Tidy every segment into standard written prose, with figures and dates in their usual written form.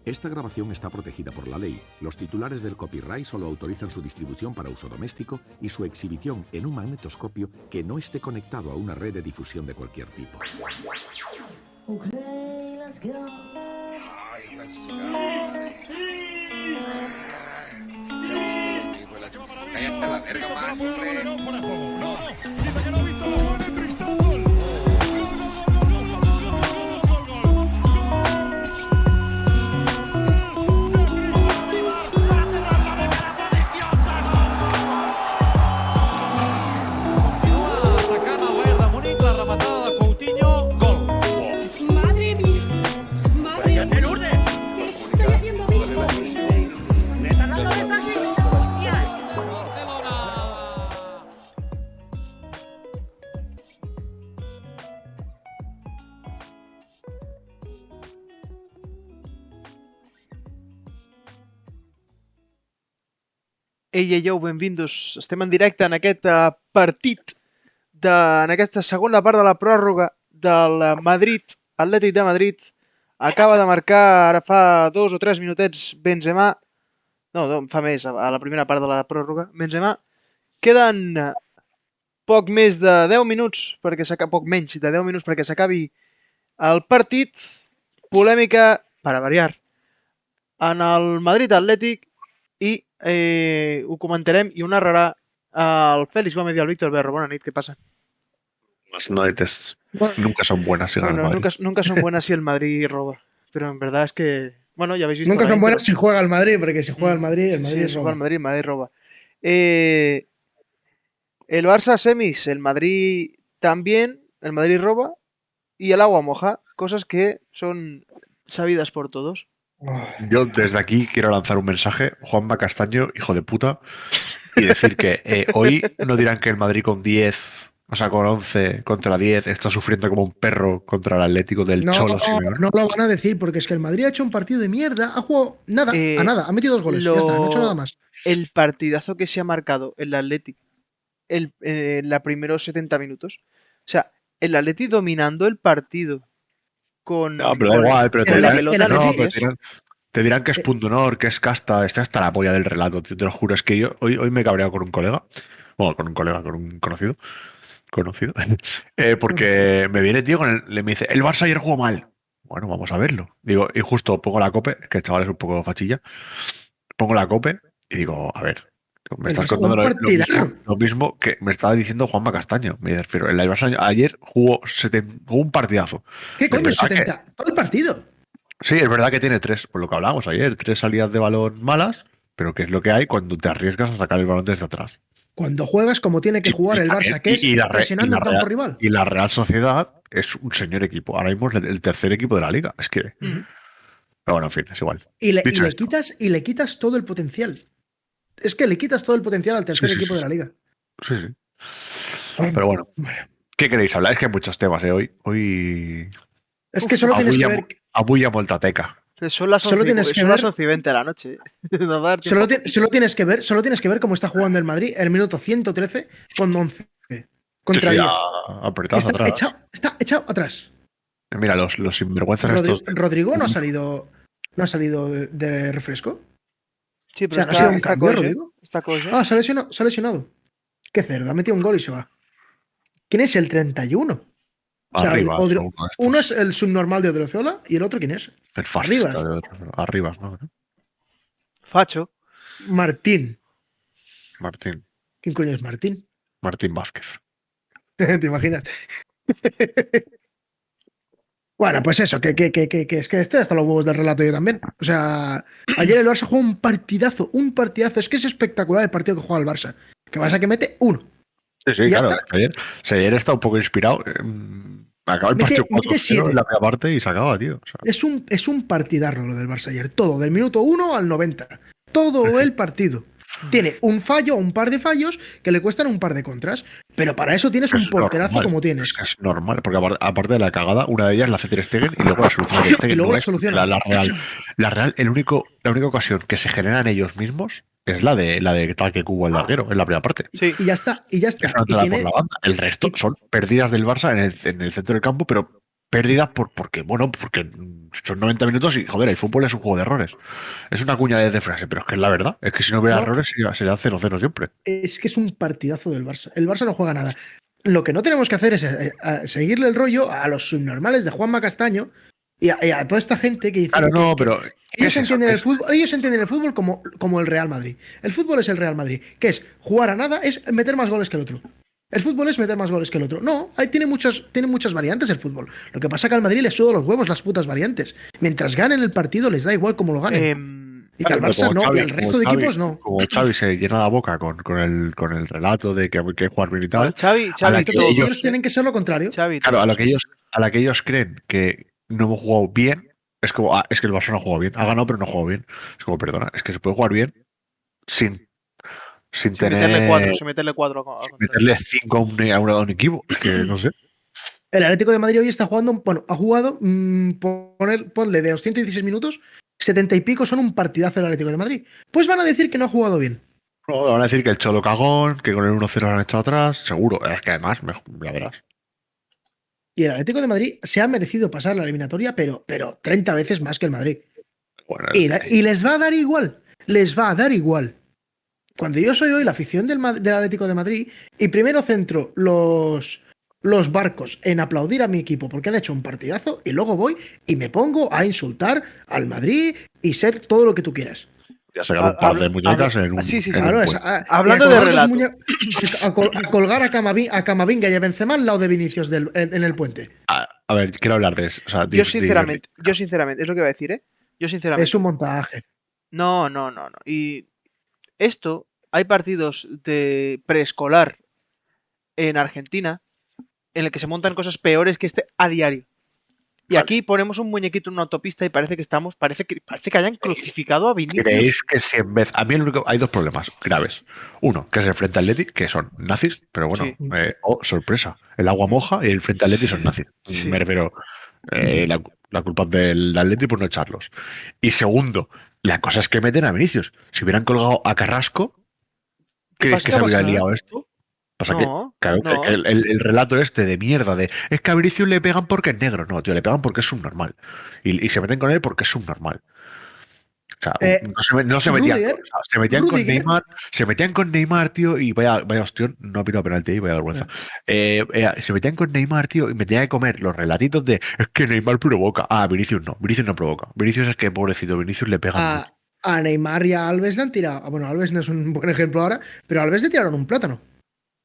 Esta grabación está protegida por la ley. Los titulares del copyright solo autorizan su distribución para uso doméstico y su exhibición en un magnetoscopio que no esté conectado a una red de difusión de cualquier tipo. Okay, let's go. Cállate la verga más, hombre. No, dice que no ha visto los goles, Tristán. Gol. Atacant al Bayern de Múnich, la rematada de Coutinho, gol. Madre mía, madre mía. ¿Qué estoy haciendo mismo? ¿Me estás dando de aquí? Barcelona. Ei, benvinguts. Estem en directe en aquest partit, en aquesta segona part de la pròrroga del Madrid, Atlètic de Madrid. Acaba de marcar, ara fa 2 o 3 minutets, Benzema. No, fa més, a la primera part de la pròrroga. Benzema. Queden poc més de 10 minuts, poc menys de 10 minuts perquè s'acabi el partit. Polèmica, per a variar, en el Madrid Atlètic i ho comentarem i ho narrarà el Félix Gómez y el Víctor Berro. Buenas noches, ¿qué pasa? Las noites nunca son buenas si gana el Madrid. Nunca son buenas si el Madrid roba. Pero en verdad es que, bueno, ya habéis visto. Nunca son buenas si juega el Madrid, porque si juega el Madrid, el Madrid si roba. juega el Madrid roba. El Barça semis, el Madrid también, el Madrid roba y el agua moja, cosas que son sabidas por todos. Yo desde aquí quiero lanzar un mensaje, Juanma Castaño, hijo de puta, y decir que hoy no dirán que el Madrid con 10, o sea, con 11 contra 10 está sufriendo como un perro contra el Atlético del Cholo Simeone. No lo van a decir, porque es que el Madrid ha hecho un partido de mierda, ha jugado nada, a nada, ha metido 2 goles, ya está, no ha hecho nada más. El partidazo que se ha marcado el Atlético en los primeros 70 minutos, o sea, el Atlético dominando el partido. No, pero da igual, pero te dirán que es punto honor, que es casta, está hasta la polla del relato, tío, te lo juro. Es que yo hoy me he cabreado con un colega, bueno, con un conocido, porque me viene, tío, me dice, el Barça ayer jugó mal. Bueno, vamos a verlo. Digo, y justo pongo la cope, que el chaval es un poco fachilla, pongo la cope y digo, a ver, me estás contando lo mismo que me estaba diciendo Juanma Castaño. Me dice, pero el Barça ayer jugó un partidazo. ¿Qué coño? 70. Todo el partido. Sí, es verdad que tiene 3, por lo que hablábamos ayer, 3 salidas de balón malas, pero que es lo que hay cuando te arriesgas a sacar el balón desde atrás. Cuando juegas como tiene que jugar el Barça, que es presionando al campo rival. Y la Real Sociedad es un señor equipo. Ahora mismo es el tercer equipo de la liga. Es que. Pero bueno, en fin, es igual. Y le quitas todo el potencial. Es que le quitas todo el potencial al tercer equipo de la liga. Sí. Pero bueno. ¿Qué queréis hablar? Es que hay muchos temas, ¿eh? Hoy. Es que solo tienes que ver. Abulla Moltateca. Son las 11 y 20 de la noche. Solo tienes que ver cómo está jugando el Madrid el minuto 113 con 11. Contra 10. Apretados atrás. Está echado atrás. Mira, los sinvergüenzas estos. Rodrigo no ha salido de refresco. Sí, pero no ha sido un cambio, Rodrigo. Se ha lesionado. Qué cerdo, ha metido un gol y se va. ¿Quién es el 31? Arriba, uno es el subnormal de Odriozola y el otro, ¿quién es? El fascista de Arribas, ¿no? Facho. Martín. ¿Quién coño es Martín? Martín Vázquez. ¿Te imaginas? Bueno, pues eso, que es que estoy hasta los huevos del relato yo también. O sea, ayer el Barça jugó un partidazo. Es que es espectacular el partido que juega el Barça. Que pasa que mete 1. Sí, claro. Ayer está un poco inspirado. Acaba el partido 4-0 en la primera parte y se acaba, tío. O sea. Es un partidazo lo del Barça ayer. Todo, del minuto 1 al 90. Todo el partido. Tiene un fallo o un par de fallos que le cuestan un par de contras. Pero para eso tienes un porterazo normal, como tienes. Es normal, porque aparte de la cagada, una de ellas la hace Ter Stegen y luego la soluciona Ter Stegen. Y luego la soluciona. La Real, la única ocasión que se generan ellos mismos es la de tal que cubo el larguero en la primera parte. Sí. Y ya está. Por la banda. El resto son pérdidas del Barça en el centro del campo, pero pérdidas porque son 90 minutos y, joder, el fútbol es un juego de errores. Es una cuña de frase, pero es que es la verdad. Es que si no hubiera No. errores sería 0-0 siempre. Es que es un partidazo del Barça. El Barça no juega nada. Lo que no tenemos que hacer es seguirle el rollo a los subnormales de Juanma Castaño y a toda esta gente que dice Claro, no, pero ellos entienden el fútbol, ellos entienden el fútbol como el Real Madrid. El fútbol es el Real Madrid, que es jugar a nada, es meter más goles que el otro. El fútbol es meter más goles que el otro. No, ahí tiene muchas variantes el fútbol. Lo que pasa es que al Madrid les suda los huevos las putas variantes. Mientras ganen el partido les da igual cómo lo ganen. Y al Barça no, y al resto de equipos no. Como Xavi se llena la boca con el relato de que hay que jugar bien y tal. Xavi, ellos tienen que ser lo contrario. Xavi, claro, a lo que ellos creen que no hemos jugado bien, es como, es que el Barça no ha jugado bien. Ha ganado, pero no ha jugado bien. Es como, perdona, es que se puede jugar bien sin tener. Meterle 4 meterle 5 a un equipo. Es que no sé. El Atlético de Madrid hoy está jugando, bueno, ha jugado, ponle de 216 minutos, 70 y pico son un partidazo del Atlético de Madrid. Pues van a decir que no ha jugado bien. No, van a decir que el Cholo cagón, que con el 1-0 lo han echado atrás, seguro. Es que además, ya verás. Y el Atlético de Madrid se ha merecido pasar la eliminatoria, pero 30 veces más que el Madrid. Bueno, y les va a dar igual. Les va a dar igual. Cuando yo soy hoy la afición del Atlético de Madrid y primero centro los barcos en aplaudir a mi equipo porque han hecho un partidazo y luego voy y me pongo a insultar al Madrid y ser todo lo que tú quieras. Ya sacar un par de muñecas en un. Sí. Claro, hablando de relato. A colgar a Camavinga y a Benzema al lado de Vinicius en el puente. A ver, quiero hablar de eso. O sea, yo sinceramente, es lo que iba a decir, ¿eh? Yo sinceramente. Es un montaje. No. Y esto, hay partidos de preescolar en Argentina en el que se montan cosas peores que este a diario. Y aquí ponemos un muñequito en una autopista y parece que hayan crucificado a Vinicius. ¿Creéis que si en vez... A mí hay dos problemas graves. Uno, que es el Frente Atlético, que son nazis, pero bueno, Sí. Sorpresa. El agua moja y el Frente Atlético son nazis. Sí. Me refiero, la culpa es del Atlético por no echarlos. Y segundo, la cosa es que meten a Vinicius. Si hubieran colgado a Carrasco, ¿crees que se habría liado esto? Pasa No, que el relato este de mierda es que a Vinicius le pegan porque es negro. No, tío, le pegan porque es subnormal. Y se meten con él porque es subnormal. O sea, no se metían, se metían con Neymar. Se metían con Neymar, tío, y vaya hostión, no ha pitado penalti ahí, vaya vergüenza. Se metían con Neymar, tío, y me tenía que comer los relatitos de es que Neymar provoca. Vinicius no provoca. Vinicius es que pobrecito, Vinicius le pega mucho. A Neymar y a Alves le han tirado. Bueno, Alves no es un buen ejemplo ahora, pero a Alves le tiraron un plátano.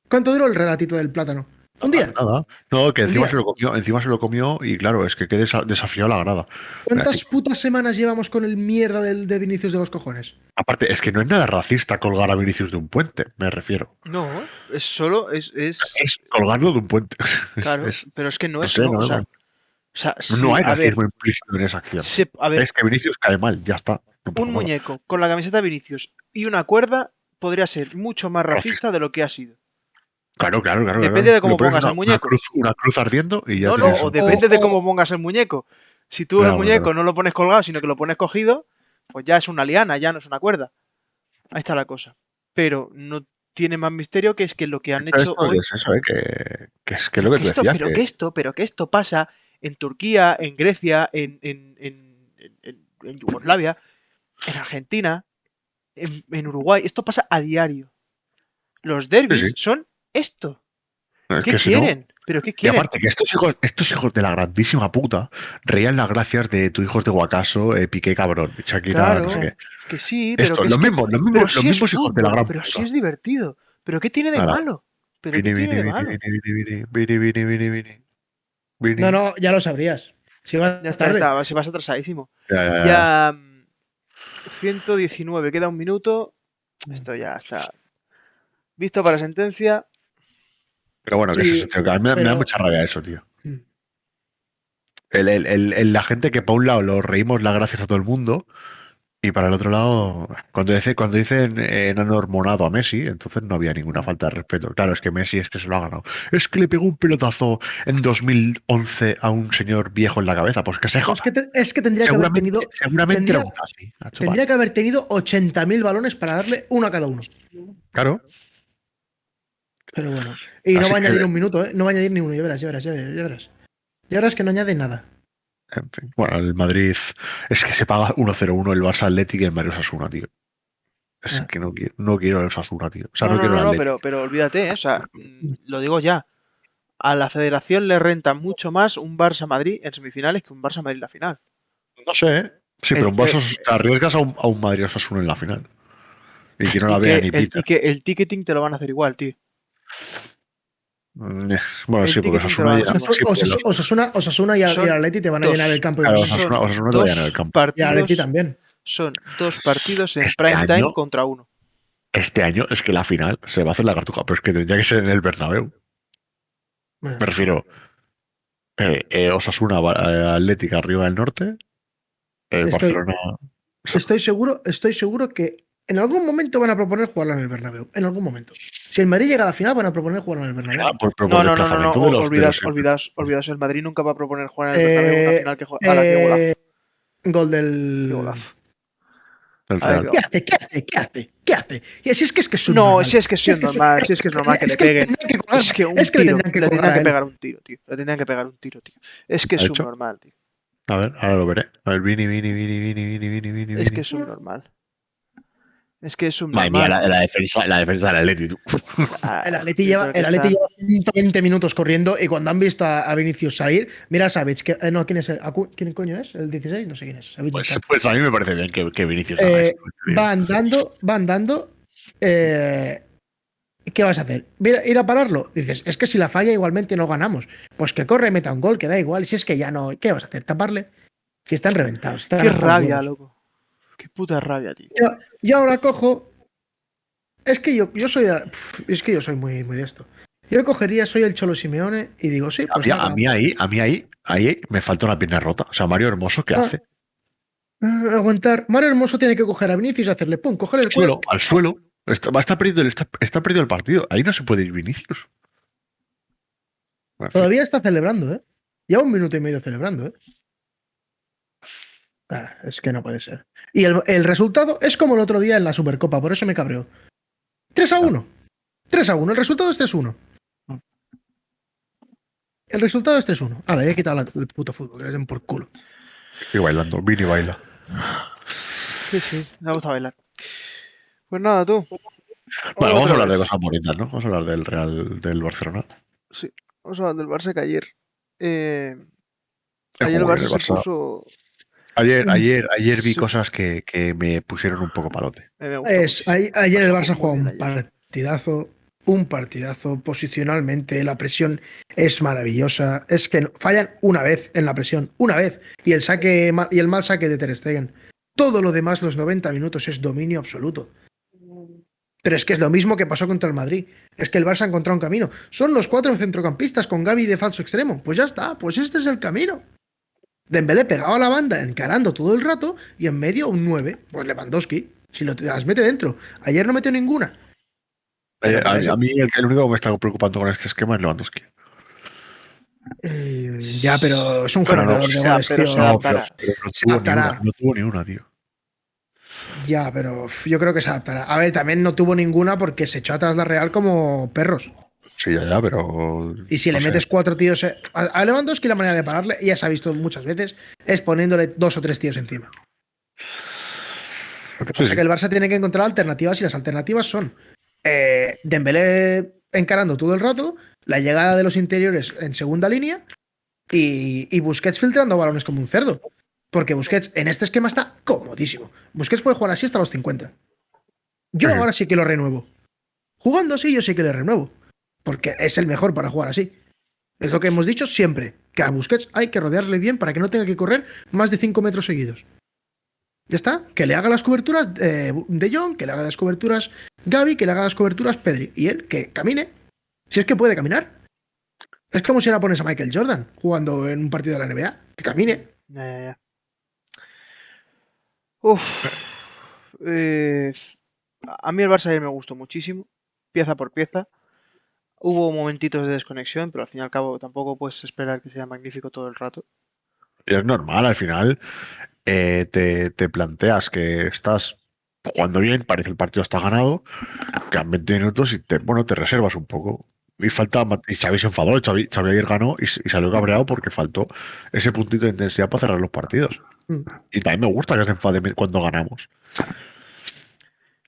¿Cuánto duró el relatito del plátano? ¿Un día? Nada. No, que encima se lo comió y claro, es que desafió a la grada. ¿Cuántas putas semanas llevamos con el mierda de Vinicius de los cojones? Aparte, es que no es nada racista colgar a Vinicius de un puente, me refiero. No, es solo. Es colgarlo de un puente. Claro, pero es que no es. No hay racismo implícito en esa acción. Es que Vinicius cae mal, ya está. Un muñeco con la camiseta de Vinicius y una cuerda podría ser mucho más racista de lo que ha sido. Claro. Depende de cómo pongas el muñeco. Una cruz ardiendo y ya. O depende de cómo pongas el muñeco. Si tú el muñeco no lo pones colgado, sino que lo pones cogido, pues ya es una liana, ya no es una cuerda. Ahí está la cosa. Pero no tiene más misterio que es que lo que han hecho hoy. Es eso, que es que lo que tú decías. Pero que esto pasa en Turquía, en Grecia, en Yugoslavia, en Argentina, en Uruguay. Esto pasa a diario. Los derbis son esto. ¿Qué quieren? ¿Pero qué quieren? Y aparte que estos hijos de la grandísima puta reían las gracias de tus hijos de Guacaso, Piqué cabrón, Shakira, claro, no sé qué. Que sí, pero los mismos hijos de la gran puta. Pero sí es divertido. ¿Pero qué tiene de malo? No, ya lo sabrías. Si vas atrasadísimo. Ya 119, queda un minuto. Esto ya está visto para sentencia. Pero bueno, que es eso, tío, que a mí me da mucha rabia eso, tío. La gente que para un lado lo reímos las gracias a todo el mundo y para el otro lado, cuando dicen enano hormonado a Messi, entonces no había ninguna falta de respeto. Claro, es que Messi es que se lo ha ganado. Es que le pegó un pelotazo en 2011 a un señor viejo en la cabeza. Pues que se joda. Es que tendría que haber tenido. Seguramente tendría que haber tenido 80.000 balones para darle uno a cada uno. Claro. Pero bueno. Y no va a añadir un minuto, ¿eh? No va a añadir ni uno, ya verás. Y ahora es que no añade nada. En fin, bueno, el Madrid es que se paga 1-0-1 el Barça Atlético y el Madrid Osasuna, tío. Es Ah. que no quiero el Osasuna, tío. O sea, No, no quiero el no, Atlético. pero olvídate, o sea, lo digo ya. A la federación le renta mucho más un Barça-Madrid en semifinales que un Barça-Madrid en la final. No sé, ¿eh? Sí, pero un Barça te arriesgas a un Madrid Osasuna en la final. Y que no la vea ni Peter. que el ticketing te lo van a hacer igual, tío. Bueno, El sí, porque ticketing te lo Osasuna van a llena. hacer igual. Sí, porque Osasuna y Son el Atleti te van a dos- llenar el campo. claro, igualmente. Osasuna te va a llenar el campo. Y el Atleti partidos, también. son 2 partidos en Este prime time año- contra uno. Este año es que la final se va a hacer la cartuja, pero es que tendría que ser en el Bernabéu. Bueno, Me refiero, Osasuna, Atlética arriba del norte, el Estoy- Barcelona. Estoy seguro que en algún momento van a proponer jugarlo en el Bernabéu. En algún momento. Si el Madrid llega a la final, van a proponer jugarlo en el Bernabéu. Ah, pues, pero No, por no, desplazamiento de los- de los- olvidaos. El Madrid nunca va a proponer jugar en el Bernabéu una final que juega. ¡Hala, qué golazo! Gol del. ¡Qué golazo! del A ver, Real. ¿Qué hace? ¿Qué hace? Y si es que es No, subnormal. si es que es normal, si es que es normal que le peguen. tendrían que colgar- Es que un es que le tiro, tendrían que le colgar tendrían a que él. pegar un tiro, tío. Le tendrían que pegar un tiro, tío. Es que es ¿Ha hecho? subnormal, tío. A ver, ahora lo veré. A ver, Vini. Es que es subnormal. Es que es Madre mía, subnormal. la defensa del Atleti, tú. Ah, El Atleti lleva, pero que el Atleti está- lleva 120 minutos corriendo y cuando han visto a Vinicius salir, mira a Savic, que, no, ¿quién es? ¿Quién coño es? ¿El 16? No sé quién es. Savic no está. Pues a mí me parece bien que Vinicius haga esto, tío. Va andando. ¿Qué vas a hacer? ¿Ir a pararlo? Dices, es que si la falla igualmente no ganamos. Pues que corre, meta un gol, que da igual. Si es que ya no. ¿Qué vas a hacer? ¿Taparle? Si están reventados. Están Qué hasta los rabia, huevos. loco. Qué puta rabia, tío. Yo ahora cojo. Es que yo soy. Es que yo soy muy de esto. Yo cogería, soy el Cholo Simeone y digo, sí, pues A nada. mí ahí me falta una pierna rota. O sea, Mario Hermoso, ¿qué Ah, hace? Aguantar. Mario Hermoso tiene que coger a Vinicius y hacerle pum, coger el culo. Al suelo. Está perdido el partido. Ahí no se puede ir Vinicius. Bueno, en fin. Todavía está celebrando, ¿eh? Lleva 1 minuto y medio celebrando, ¿eh? Es que no puede ser. Y el resultado es como el otro día en la Supercopa, por eso me cabreó. 3-1. 3-1. El resultado es 3-1. El resultado es 3-1. Ahora, ya he quitado el puto fútbol, que les den por culo. Y bailando. Vini baila. Sí, me gusta bailar. Pues nada, tú. Bueno, vamos a Otra hablar de vez. cosas bonitas, ¿no? Vamos a hablar del Real, del Barcelona. Sí, vamos a hablar del Barça que ayer. Qué Ayer el jugó Barça el se Barça. puso. Ayer vi Sí. cosas que me pusieron un poco palote. Me gustó muchísimo. Ayer el Barça Barça jugó juega muy bien ayer. un partidazo posicionalmente, la presión es maravillosa, es que fallan una vez en la presión, una vez, y el mal saque de Ter Stegen. Todo lo demás, los 90 minutos, es dominio absoluto. Pero es que es lo mismo que pasó contra el Madrid. Es que el Barça ha encontrado un camino. Son los 4 centrocampistas con Gavi de falso extremo. Pues ya está, pues este es el camino. Dembélé pegado a la banda, encarando todo el rato, y en medio un 9. Pues Lewandowski, si las mete dentro. Ayer no metió ninguna. Pero por eso- A mí el único que me está preocupando con este esquema es Lewandowski. Ya, pero es un Pero no, generador de pero goles, se tío. adaptará. Pero Se adaptará. no tuvo ni una, tío. Ya, pero yo creo que se adaptará. A ver, también no tuvo ninguna porque se echó atrás la Real como perros. Sí, ya, pero. Y si no le sé. metes 4 tíos. A Lewandowski la manera de pararle, ya se ha visto muchas veces, es poniéndole 2 o 3 tíos encima. Lo que pasa es que el Barça tiene que encontrar alternativas y las alternativas son Dembélé encarando todo el rato, la llegada de los interiores en segunda línea y Busquets filtrando balones como un cerdo. Porque Busquets en este esquema está comodísimo. Busquets puede jugar así hasta los 50. Yo Ujú. ahora sí que lo renuevo. Jugando así, yo sí que le renuevo. Porque es el mejor para jugar así. Es lo que hemos dicho siempre. Que a Busquets hay que rodearle bien para que no tenga que correr más de 5 metros seguidos. Ya está. Que le haga las coberturas De Jong, que le haga las coberturas Gavi, que le haga las coberturas Pedri. Y él, que camine. Si es que puede caminar. Es como si ahora pones a Michael Jordan jugando en un partido de la NBA. Que camine. Ya. Uf. A mí el Barça ayer me gustó muchísimo, pieza por pieza. Hubo momentitos de desconexión, pero al fin y al cabo tampoco puedes esperar que sea magnífico todo el rato. Y es normal, al final te planteas que estás jugando bien, parece el partido está ganado, quedan 20 minutos y te reservas un poco. Y falta, y Xavi se enfadó, Xavi ayer ganó y salió cabreado porque faltó ese puntito de intensidad para cerrar los partidos. Mm. Y también me gusta que se enfade cuando ganamos.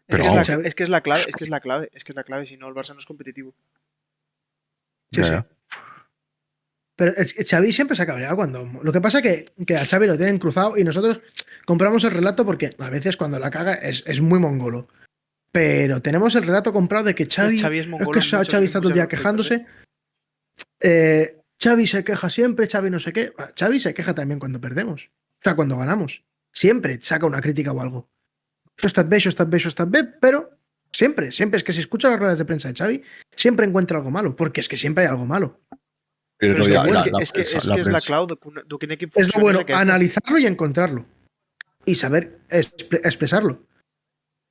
Pero Es, vamos, Xavi- es que es la clave, es que es la clave, es que es la clave, si no el Barça no es competitivo. Sí, ya, sí. ya. Pero Xavi siempre se ha cabreado cuando. Lo que pasa que a Xavi lo tienen cruzado y nosotros compramos el relato porque a veces cuando la caga es muy mongolo. Pero tenemos el relato comprado de que Xavi. Xavi es Es mongolo que en muchos- Xavi en está todo el día muchos aspectos, quejándose. Xavi se queja siempre, Xavi no sé qué. Xavi se queja también cuando perdemos. O sea, cuando ganamos. Siempre saca una crítica o algo. Eso está bien, eso está bien, eso está bien, pero siempre es que si escucha las ruedas de prensa de Xavi, siempre encuentra algo malo, porque es que siempre hay algo malo. Pero Pero no, es, ya, que, bueno, es, que, la es, que, prensa- es la que es la prensa. clau de quin equip Es lo funciona bueno, és aquesta. analizarlo y encontrarlo. Y saber expresarlo.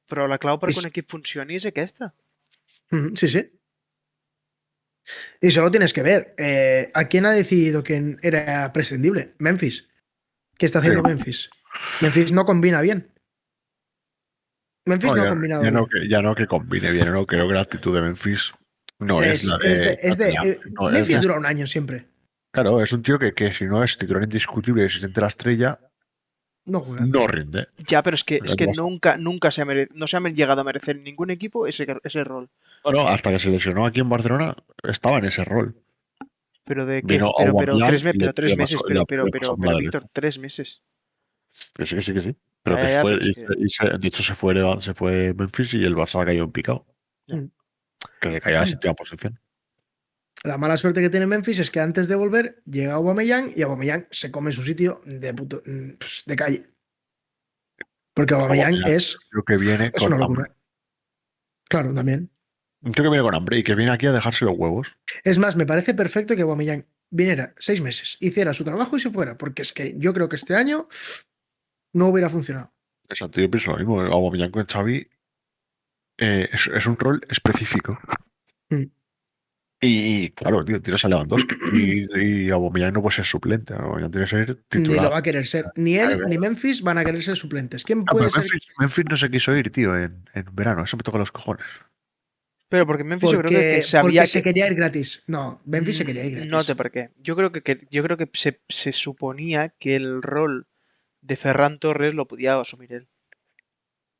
Però la clau perquè És- un equip funcioni és aquesta. Sí, sí. Y solo tienes que ver. ¿A quién ha decidido que era prescindible? Memphis. ¿Qué está haciendo Sí. Memphis? Memphis no combina bien. Memphis No, no ha ya, combinado ya bien. ya no que combine bien, no creo que la actitud de Memphis no es la de. no, Memphis dura un año siempre. Claro, es un tío que si no es titular indiscutible y se siente la estrella, No juega. no rinde. Ja, però és que Pero nunca no se ha llegado a merecer en ningún equipo ese rol. bueno, hasta que se lesionó aquí en Barcelona, estaba en ese rol. Pero de qué? Vino Pero Aubameyang y tres le meses, pasó- le pasó por la Víctor, derecha. 3 meses. Que sí, que sí, que sí. Pero Ya, que ya, fue, pero es que- de hecho se fue Memphis y el Barça cayó en picado. Mm. Que le caía a la séptima posición. La mala suerte que tiene Memphis es que antes de volver llega Aubameyang y Aubameyang se come su sitio de calle. Porque Aubameyang es Creo que viene una con locura. hambre. Claro, también. Creo que viene con hambre y que viene aquí a dejarse los huevos. Es más, me parece perfecto que Aubameyang viniera 6 meses, hiciera su trabajo y se fuera, porque es que yo creo que este año no hubiera funcionado. Exacto, yo pienso lo mismo. Aubameyang con Xavi es un rol específico. Mm. Y claro, tío, tienes a Lewandowski y Aubameyang no puede ser suplente. Aubameyang tiene que ser Ni lo titular. va a querer ser. Ni él ni Memphis van a querer ser suplentes. ¿Quién Ah, puede pero ser? Memphis no se quiso ir, tío, en verano. Eso me toca los cojones. Pero porque Memphis yo creo que sabía Porque que... se quería ir gratis. No, Memphis se quería ir gratis. No sé por qué. Yo creo que se suponía que el rol de Ferran Torres lo podía asumir él.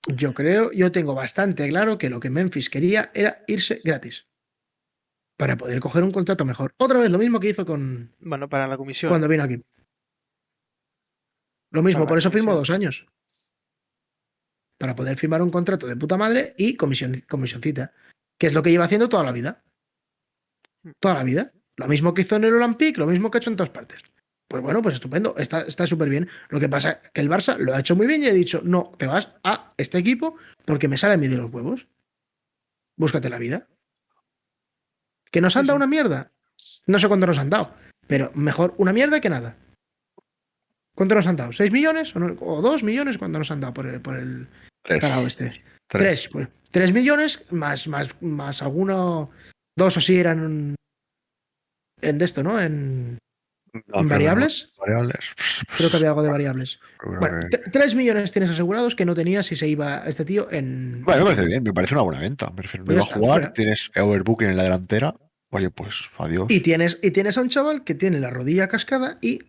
Yo tengo bastante claro que lo que Memphis quería era irse gratis. Para poder coger un contrato mejor. Otra vez lo mismo que hizo Bueno, para la comisión. cuando vino aquí. Lo mismo, Para la por eso firmó comisión. 2 años. Para poder firmar un contrato de puta madre y comisioncita. Que es lo que lleva haciendo toda la vida. Toda la vida. Lo mismo que hizo en el Olympique, lo mismo que ha hecho en todas partes. Pues bueno, pues estupendo. Está súper bien. Lo que pasa es que el Barça lo ha hecho muy bien y ha dicho, no, te vas a este equipo porque me sale a mí de los huevos. Búscate la vida. ¿Que nos han dado una mierda? No sé cuánto nos han dado. Pero mejor una mierda que nada. ¿Cuánto nos han dado? ¿6 millones? ¿O 2 millones? ¿Cuánto nos han dado por el Tres. tarao este? Tres. 3, pues. 3 millones más alguno. 2 o sí eran en de esto, ¿no? En variables. Variables. Creo que había algo de variables. Creo Bueno, que- 3 millones tienes asegurados que no tenías si se iba este tío en. Bueno, me parece bien, me parece una buena venta. Me refiero, no Pues iba ya a está, jugar, fuera. tienes overbooking en la delantera. Oye, pues adiós. Y tienes a un chaval que tiene la rodilla cascada y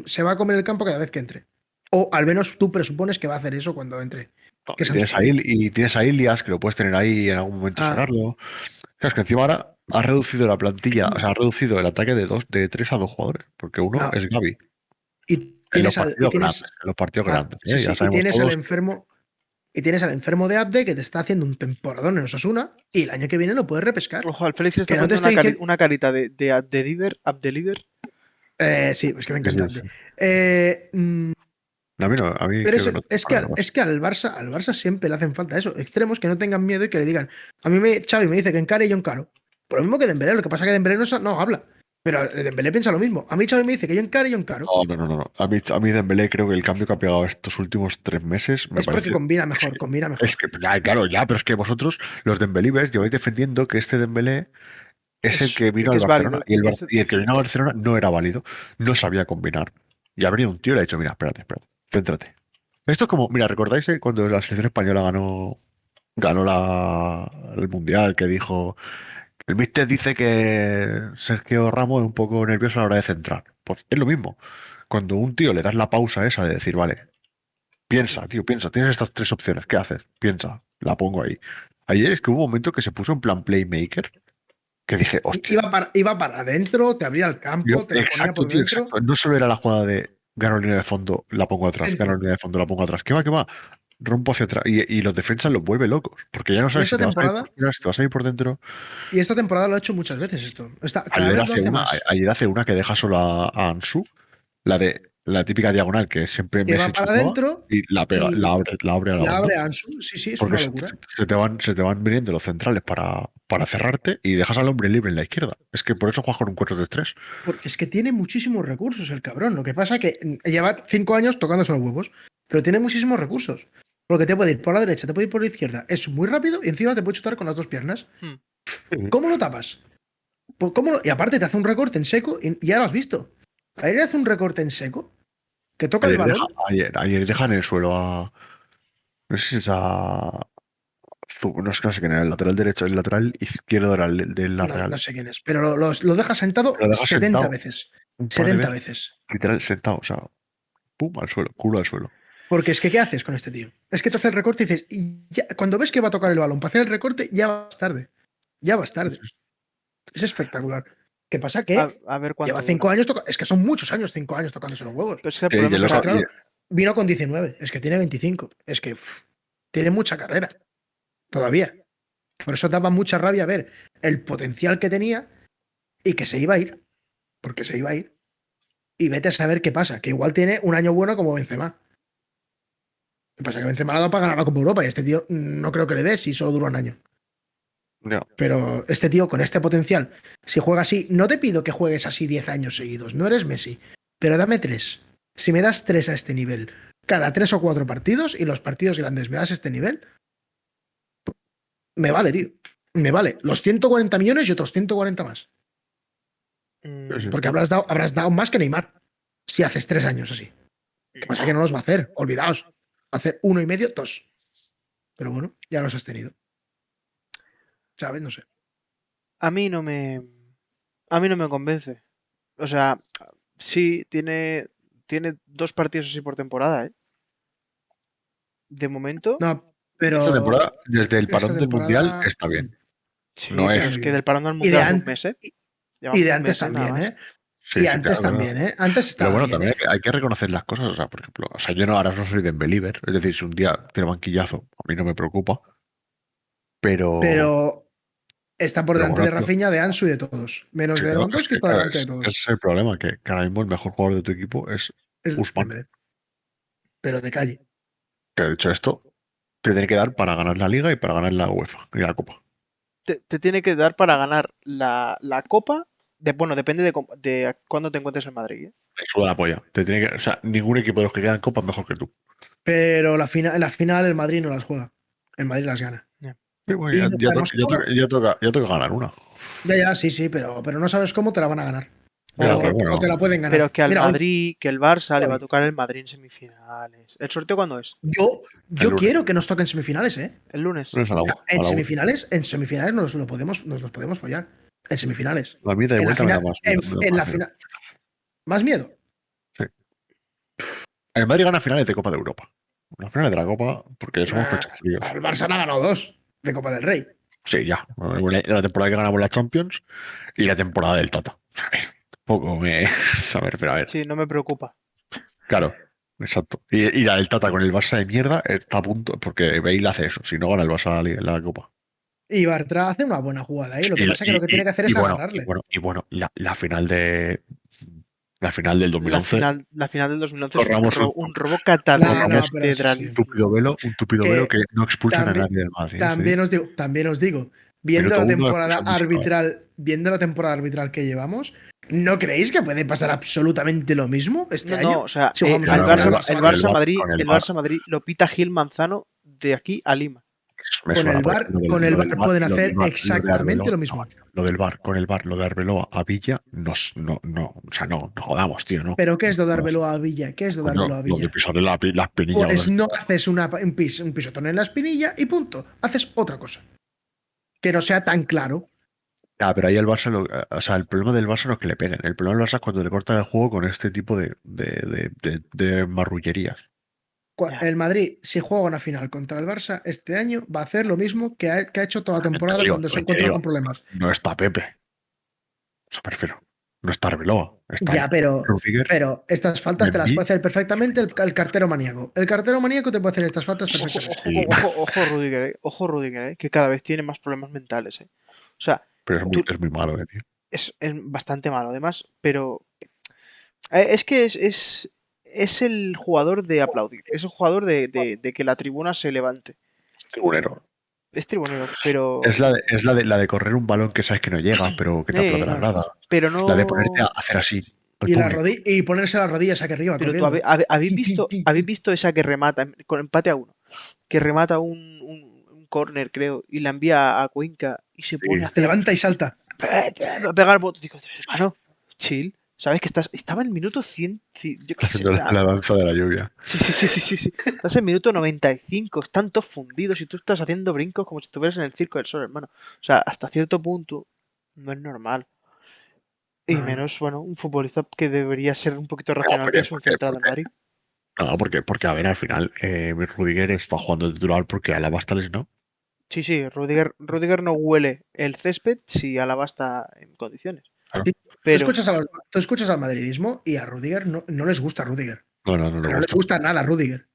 se va a comer el campo cada vez que entre. O al menos tú presupones que va a hacer eso cuando entre. No, que y es tienes Ansu Fati. y tienes a Ilias, que lo puedes tener ahí en algún momento Ah. sacarlo. Claro, es que encima ahora has reducido la plantilla, o sea, has reducido el ataque de 3 a 2 jugadores, porque uno Ah. es Gavi. Y En los tienes partidos grandes, en los partidos Ah, grandes. sí, sí, Ya y sabemos tienes al todos. enfermo. Y tienes al enfermo de Abde que te está haciendo un temporadón en Osasuna y el año que viene lo puedes repescar. Ojo, al Félix le está Que no te poniendo estoy diciendo- una carita de Abdeliver. Sí, es que me Sí, sí, encanta sí. Abde. A mí no, a mí Pero creo que no- es que al Barça siempre le hacen falta eso. Extremos que no tengan miedo y que le digan. A mí Xavi me dice que encare y yo encaro. Por lo mismo que Dembélé, lo que pasa es que Dembélé no habla. Pero Dembélé piensa lo mismo. A mí Xavi me dice que yo encare y yo encaro. No. A mí Dembélé creo que el cambio que ha pegado estos últimos 3 meses me es porque parece... combina mejor, combina mejor. Es que, claro, pero es que vosotros, los Dembélibers, lleváis defendiendo que este Dembélé es el que vino que al es Barcelona válido, y el que vino a Barcelona no era válido, no sabía combinar. Y ha venido un tío y le ha dicho, mira, espérate, céntrate. Esto es como, mira, ¿recordáis cuando la selección española ganó el Mundial, que dijo El míster dice que Sergio Ramos es un poco nervioso a la hora de centrar. Pues es lo mismo. Cuando un tío le das la pausa esa de decir, vale, piensa, tío, piensa, tienes estas 3 opciones, ¿qué haces? Piensa, la pongo ahí. Ayer es que hubo un momento que se puso en plan playmaker, que dije, hostia. Iba para adentro, te abría el campo, te la ponía Exacto, por tío, dentro. exacto. No solo era la jugada de gano línea de fondo, la pongo atrás, Dentro. gano línea de fondo, la pongo atrás. ¿Qué va, qué va? Rompo hacia atrás. Y los defensas los vuelve locos. Porque ya no sabes si esta te vas a ir temporada- por fuera, si te vas a ir por dentro. Y esta temporada lo ha hecho muchas veces esto. Cada Ayer vez lo hace hace una, más. ayer hace una que deja solo a Ansu, la típica diagonal que siempre Que Messi va para chutaba, adentro y la pega, y la abre a la la banda. abre a Ansu. Sí, es Porque una locura. se te van viniendo los centrales para cerrarte y dejas al hombre libre en la izquierda. Es que por eso juegas con un 4-3-3. Porque es que tiene muchísimos recursos el cabrón. Lo que pasa es que lleva 5 años tocándose los huevos, pero tiene muchísimos recursos. Porque te puede ir por la derecha, te puede ir por la izquierda. Es muy rápido y encima te puede chutar con las 2 piernas. ¿Cómo lo tapas? Pues, y aparte te hace un recorte en seco y ya lo has visto. Ayer hace un recorte en seco que toca el balón. Ayer dejan en el suelo a. No sé si es a. No sé quién era, el lateral derecho, el lateral izquierdo era el de la Real. No sé quién es, pero lo deja sentado Lo deja 70 sentado veces. un par de 70 veces. Literal sentado, o sea, pum, al suelo, culo al suelo. Porque es que, ¿qué haces con este tío? Es que te hace el recorte y dices, cuando ves que va a tocar el balón para hacer el recorte, ya vas tarde. Ya vas tarde. Es espectacular. ¿Qué pasa? Que A ver cuánto lleva 5 dura. años es que son muchos años, 5 años tocándose los huevos. Pero es que el problema y es luego- que Claro, vino con 19, es que tiene 25. Es que tiene mucha carrera. Todavía. Por eso daba mucha rabia ver el potencial que tenía y que se iba a ir. Porque se iba a ir. Y vete a saber qué pasa. Que igual tiene un año bueno como Benzema. Lo que pasa es que Benzema le ha dado para ganar la Copa Europa y este tío no creo que le dé si solo dura un año. No. Pero este tío con este potencial, si juega así, no te pido que juegues así 10 años seguidos, no eres Messi, pero dame 3. Si me das 3 a este nivel, cada 3 o 4 partidos y los partidos grandes me das este nivel, me vale, tío. Me vale. Los 140 millones y otros 140 más. Mm, Porque habrás dado más que Neymar si haces 3 años así. ¿Qué pasa? Que no los va a hacer, olvidaos. Va a hacer 1,5, 2. Pero bueno, ya los has tenido. ¿Sabes? No sé. a mí no me convence. O sea, sí, tiene 2 partidos así por temporada, ¿eh? De momento. No, pero. Esta temporada, desde el esta parón del temporada- Mundial, está bien. Sí, no pero es- es que del parón al Y de mundial hace un antes- mes, ¿eh? Y Llevamos de un antes mes, también, nada más. ¿eh? Sí, Y sí, antes claro, también, ¿eh? Antes estaba Pero bueno, bien, también hay que reconocer las cosas. O sea, por ejemplo, o sea, yo ahora no soy de believer. Es decir, si un día tiene banquillazo, a mí no me preocupa. Pero está por Pero delante bueno, de Rafinha, de Ansu y de todos. Menos sí, de no, Lewandowski es que, está claro, delante de ese todos. es el problema, que ahora mismo el mejor jugador de tu equipo es Es Usman. Dembélé. Pero de calle. Que de hecho esto te tiene que dar para ganar la Liga y para ganar la UEFA y la Copa. Te tiene que dar para ganar la Copa. Bueno, depende de cuándo te encuentres en Madrid, ¿eh? Me suda la polla. Te tiene que, o sea, ningún equipo de los que quedan en Copa es mejor que tú. Pero en la final el Madrid no las juega. El Madrid las gana. Sí, bueno, Y ya, no ya sabemos cómo. ya toca ganar una. Ya, sí, pero no sabes cómo te la van a ganar. Ya, O, pero bueno. o te la pueden ganar. Pero que al Mira, hoy- Madrid, que el Barça le va a hoy. tocar el Madrid en semifinales. ¿El sorteo cuándo es? Yo lunes. quiero que nos toquen semifinales, ¿eh? El lunes. No es a la, O sea, a en la- semifinales nos los podemos follar. En semifinales. la mitad de En la vuelta me da final. más. En la final. ¿Más miedo? El Madrid gana finales de Copa de Europa. Las finales de la Copa, porque somos Ah, pechos fríos. Al Barça no ha ganado 2 de Copa del Rey. Sí, ya. La temporada que ganamos la Champions y la temporada del Tata. A ver, poco me. A ver, pero a ver. Sí, no me preocupa. Claro, exacto. Y la del Tata con el Barça de mierda está a punto, porque Bale hace eso. Si no gana el Barça la Copa. Y Bartra hace una buena jugada ahí. Lo que Y- pasa es que lo que tiene que hacer y es bueno, agarrarle. Y bueno, la final de. La final del La 2011. final del 2011 es Ramos un robo catalán No, pero catedral. sí, sí. Un tupido Que velo que no expulsan a también- nadie del Madrid. También os digo, viendo Minuto la uno, temporada expulsando, viendo la temporada arbitral que llevamos, ¿no creéis que puede pasar absolutamente lo mismo este año? No, o sea, Si jugamos el la Barça- final, el con el Barça VAR, Madrid, con el el VAR. Barça Madrid lo pita Gil Manzano de aquí a Lima. Me con suena, el pues, VAR, lo del- con el lo del VAR pueden lo del hacer VAR, exactamente Arbeloa, lo mismo. Lo del VAR, con el VAR, lo de Arbeloa a Villa, no, o sea, no jodamos, tío, ¿no? ¿Pero qué es lo de Arbeloa a Villa? ¿Qué es lo de Coño, Arbeloa a lo de Villa? pisarle la espinilla. Pues no haces un pisotón en la espinilla y punto. Haces otra cosa. Que no sea tan claro. Ya, pero ahí el Barça, o sea, el problema del Barça no es que le peguen. El problema del Barça es cuando le cortan el juego con este tipo de marrullerías. El Madrid, si juega una final contra el Barça este año, va a hacer lo mismo que ha hecho toda la temporada Digo, cuando se te encuentra digo, con problemas. no está Pepe. O sea, prefiero. No está Arbeloa. Está Ya, ahí pero Rudiger, estas faltas te las Mendy. puede hacer perfectamente el cartero maníaco. El cartero maníaco te puede hacer estas faltas Ojo, perfectamente. ojo Rudiger, Ojo Rudiger, que cada vez tiene más problemas mentales, O sea, Pero tú- es muy malo, tío. es bastante malo además, pero es que es el jugador de aplaudir, es el jugador de que la tribuna se levante. Tribunero. Es tribunero, pero... Es la de correr un balón que sabes que no llega, pero que te aplaude la claro. grada. pero no... La de ponerte a hacer así al Y, público. y ponerse las rodillas aquí arriba, Pero corriendo. ¿habéis visto esa que remata con empate a 1? Que remata un córner, creo, y la envía a Cuenca y se pone a Se hacer... levanta y salta. a pegar votos. Digo, hermano, chill. ¿Sabes que estaba en el minuto 100? Yo qué sé. Haciendo la danza de la lluvia. Sí. Estás en el minuto 95. Están todos fundidos y tú estás haciendo brincos como si estuvieras en el circo del sol, hermano. O sea, hasta cierto punto no es normal. Y No, no. menos, bueno, un futbolista que debería ser un poquito racional, que es un central de Madrid. No, porque a ver, al final, Rudiger está jugando titular porque Alaba está lesionado. Sí, Rudiger no huele el césped si Alaba está en condiciones. Claro. Pero Tú escuchas al madridismo y a Rudiger no les gusta Rudiger. No No les gusta nada Rudiger.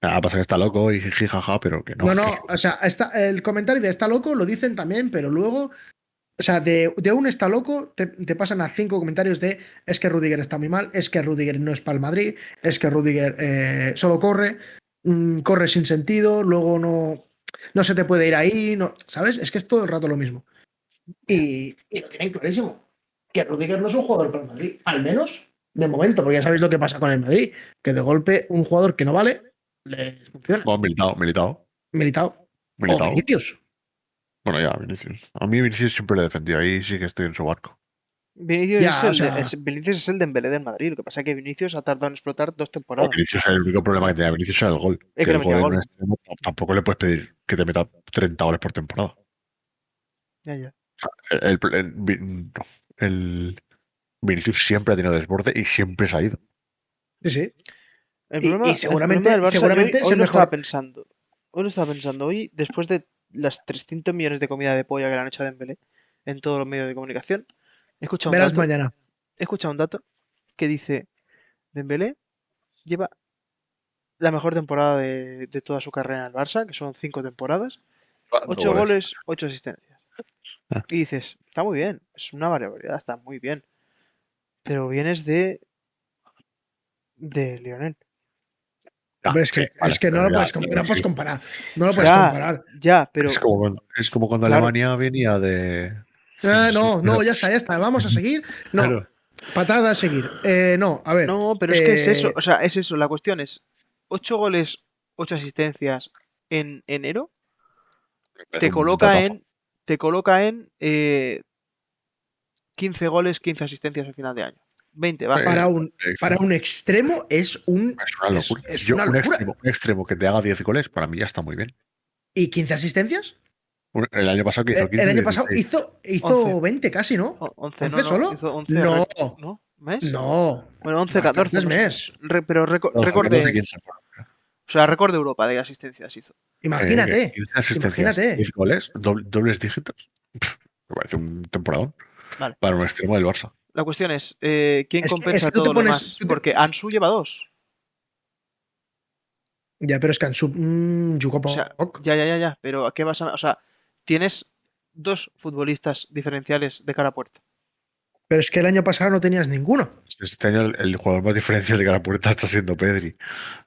Nada, pasa que está loco y jijaja, pero que no. No, o sea, el comentario de está loco lo dicen también, pero luego, o sea, de un está loco te pasan a 5 comentarios de es que Rudiger está muy mal, es que Rudiger no es para el Madrid, es que Rudiger solo corre, corre sin sentido, luego no se te puede ir ahí, no, ¿sabes? Es que es todo el rato lo mismo. Y lo tienen clarísimo, que Rudiger no es un jugador para el Madrid, al menos de momento, porque ya sabéis lo que pasa con el Madrid, que de golpe un jugador que no vale, les funciona. No, Militao. Militao. O Vinicius. Bueno, ya, Vinicius. A mí Vinicius siempre le he defendido. Ahí sí que estoy en su barco. Vinicius, Ya, Vinicius es el Dembélé del Madrid. Lo que pasa es que Vinicius ha tardado en explotar 2 No, temporadas. Vinicius, el único problema que tenía Vinicius era el gol. Es que el no metía gol en gol. un extremo tampoco le puedes pedir que te meta 30 goles por temporada. Ya. El Vinicius siempre ha tenido desborde y siempre se ha ido. Sí. El problema, y seguramente, el problema del Barça, seguramente hoy es el lo mejor. estaba pensando. Hoy, después de las 300 millones de comida de polla que le han hecho a Dembélé en todos los medios de comunicación, he escuchado Verás mañana. un dato que dice Dembélé lleva la mejor temporada de toda su carrera en el Barça, que son 5 temporadas, 8 goles, 8 asistencias. Y dices, está muy bien, es una barbaridad, está muy bien. Pero vienes de Lionel. Hombre, es que no lo puedes comparar. No lo puedes comparar. Ya, pero... Es como cuando Claro. Alemania venía de... No, ya está. Vamos a seguir. No, Claro. patada a seguir. No, a ver. No, pero es que es eso. O sea, es eso. La cuestión es 8 goles, 8 asistencias en enero. Te coloca en 15 goles, 15 asistencias al final de año. 20, va. Para un extremo es una locura. Es una locura. Un extremo que te haga 10 goles, para mí ya está muy bien. ¿Y 15 asistencias? El año pasado que hizo 15. El año pasado hizo 20 casi, ¿no? 11, ¿11 solo? Hizo 11 no. ¿Mes? No. Bueno, 11, 14. Es mes. Pero récord de... O sea, récord de Europa de asistencias hizo. Imagínate. 15 asistencias, 10 goles, dobles dígitos. Me parece un temporadón. Vale. Para un extremo del Barça. La cuestión es, ¿quién compensa todo lo más? Porque Ansu lleva 2. Ya, pero es que Ansu jugó poco. O sea, ya. Pero ¿a qué vas a...? O sea, tienes 2 futbolistas diferenciales de cara a puerta. Pero es que el año pasado no tenías ninguno. Este año el jugador más diferencial de cara a puerta está siendo Pedri.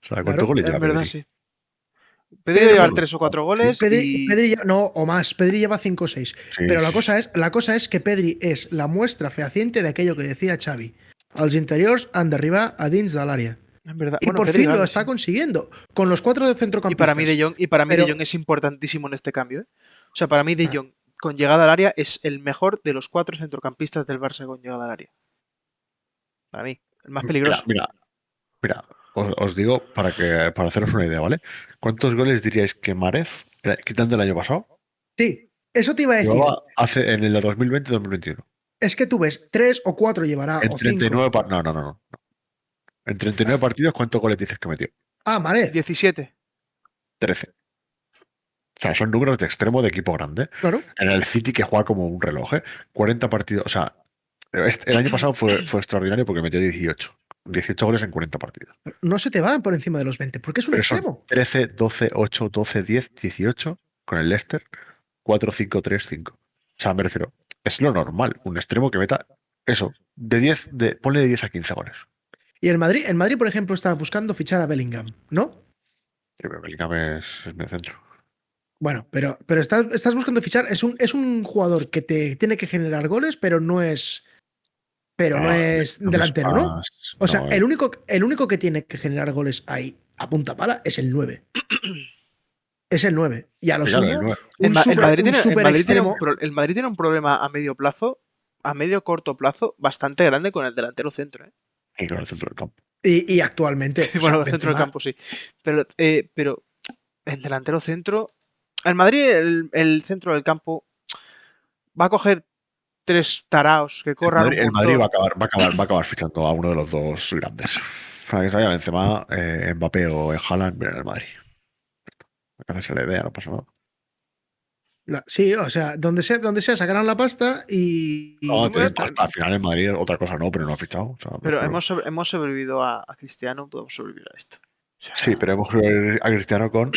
O sea, ¿cuántos goles lleva? En verdad, Pedri? sí. Pedri debe llevar 3 o 4 goles. Pedri o más. Pedri lleva 5 o 6. Sí, pero la cosa es que Pedri es la muestra fehaciente de aquello que decía Xavi. Els interiors han d'arribar a dins de l'àrea. En verdad. Y por fin lo está consiguiendo. Con los 4 de centrocampistas. Y para mí De Jong es importantísimo en este cambio. O sea, para mí De Jong con llegada al área es el mejor de los 4 centrocampistas del Barça con llegada al área. Para mí, el más peligroso. Mira, os digo para haceros una idea, ¿vale? ¿Cuántos goles diríais que Mahrez, quitando el año pasado? Sí, Eso te iba a decir. Llevaba en el de 2020-2021. Es que tú ves 3 o 4 llevará En o 39 5. No. En 39 partidos, ¿cuántos goles dices que metió? Ah, Marez. 17. 13. O sea, son números de extremo de equipo grande. Claro. En el City, que juega como un reloj, 40 partidos. O sea, el año pasado fue extraordinario porque metió 18. 18 goles en 40 partidos. No se te van por encima de los 20, porque es un Pero son extremo. 13, 12, 8, 12, 10, 18 con el Leicester. 4, 5, 3, 5. O sea, me refiero, es lo normal. Un extremo que meta eso, ponle de 10 a 15 goles. Y el Madrid, por ejemplo, está buscando fichar a Bellingham, ¿no? Yo creo que Bellingham es medio centro. Bueno, pero estás buscando fichar. Es un jugador que te tiene que generar goles, pero no es delantero, ¿no? O sea, el único que tiene que generar goles ahí a punta pala es el 9. Es el 9. Y a lo Claro, sumo, El Madrid extremo. tiene un problema a medio plazo, a medio corto plazo, bastante grande con el delantero centro. Y con el centro del campo. Y actualmente. Bueno, o el sea, centro del Benzema- campo sí. Pero el delantero centro. El Madrid, el centro del campo, va a coger 3 taraos que corran El un Madrid montón. va a acabar fichando a uno de los dos grandes. Para que se vaya Benzema, Mbappé o Haaland, viene el Madrid. Para que se la idea, no pasa nada. Sí, o sea, donde sea sacarán la pasta y No, ya está. hasta al final en Madrid otra cosa no, pero no ha fichado. O sea, Pero hemos sobrevivido a Cristiano, podemos sobrevivir a esto. O sea, sí, pero hemos jugado a Cristiano con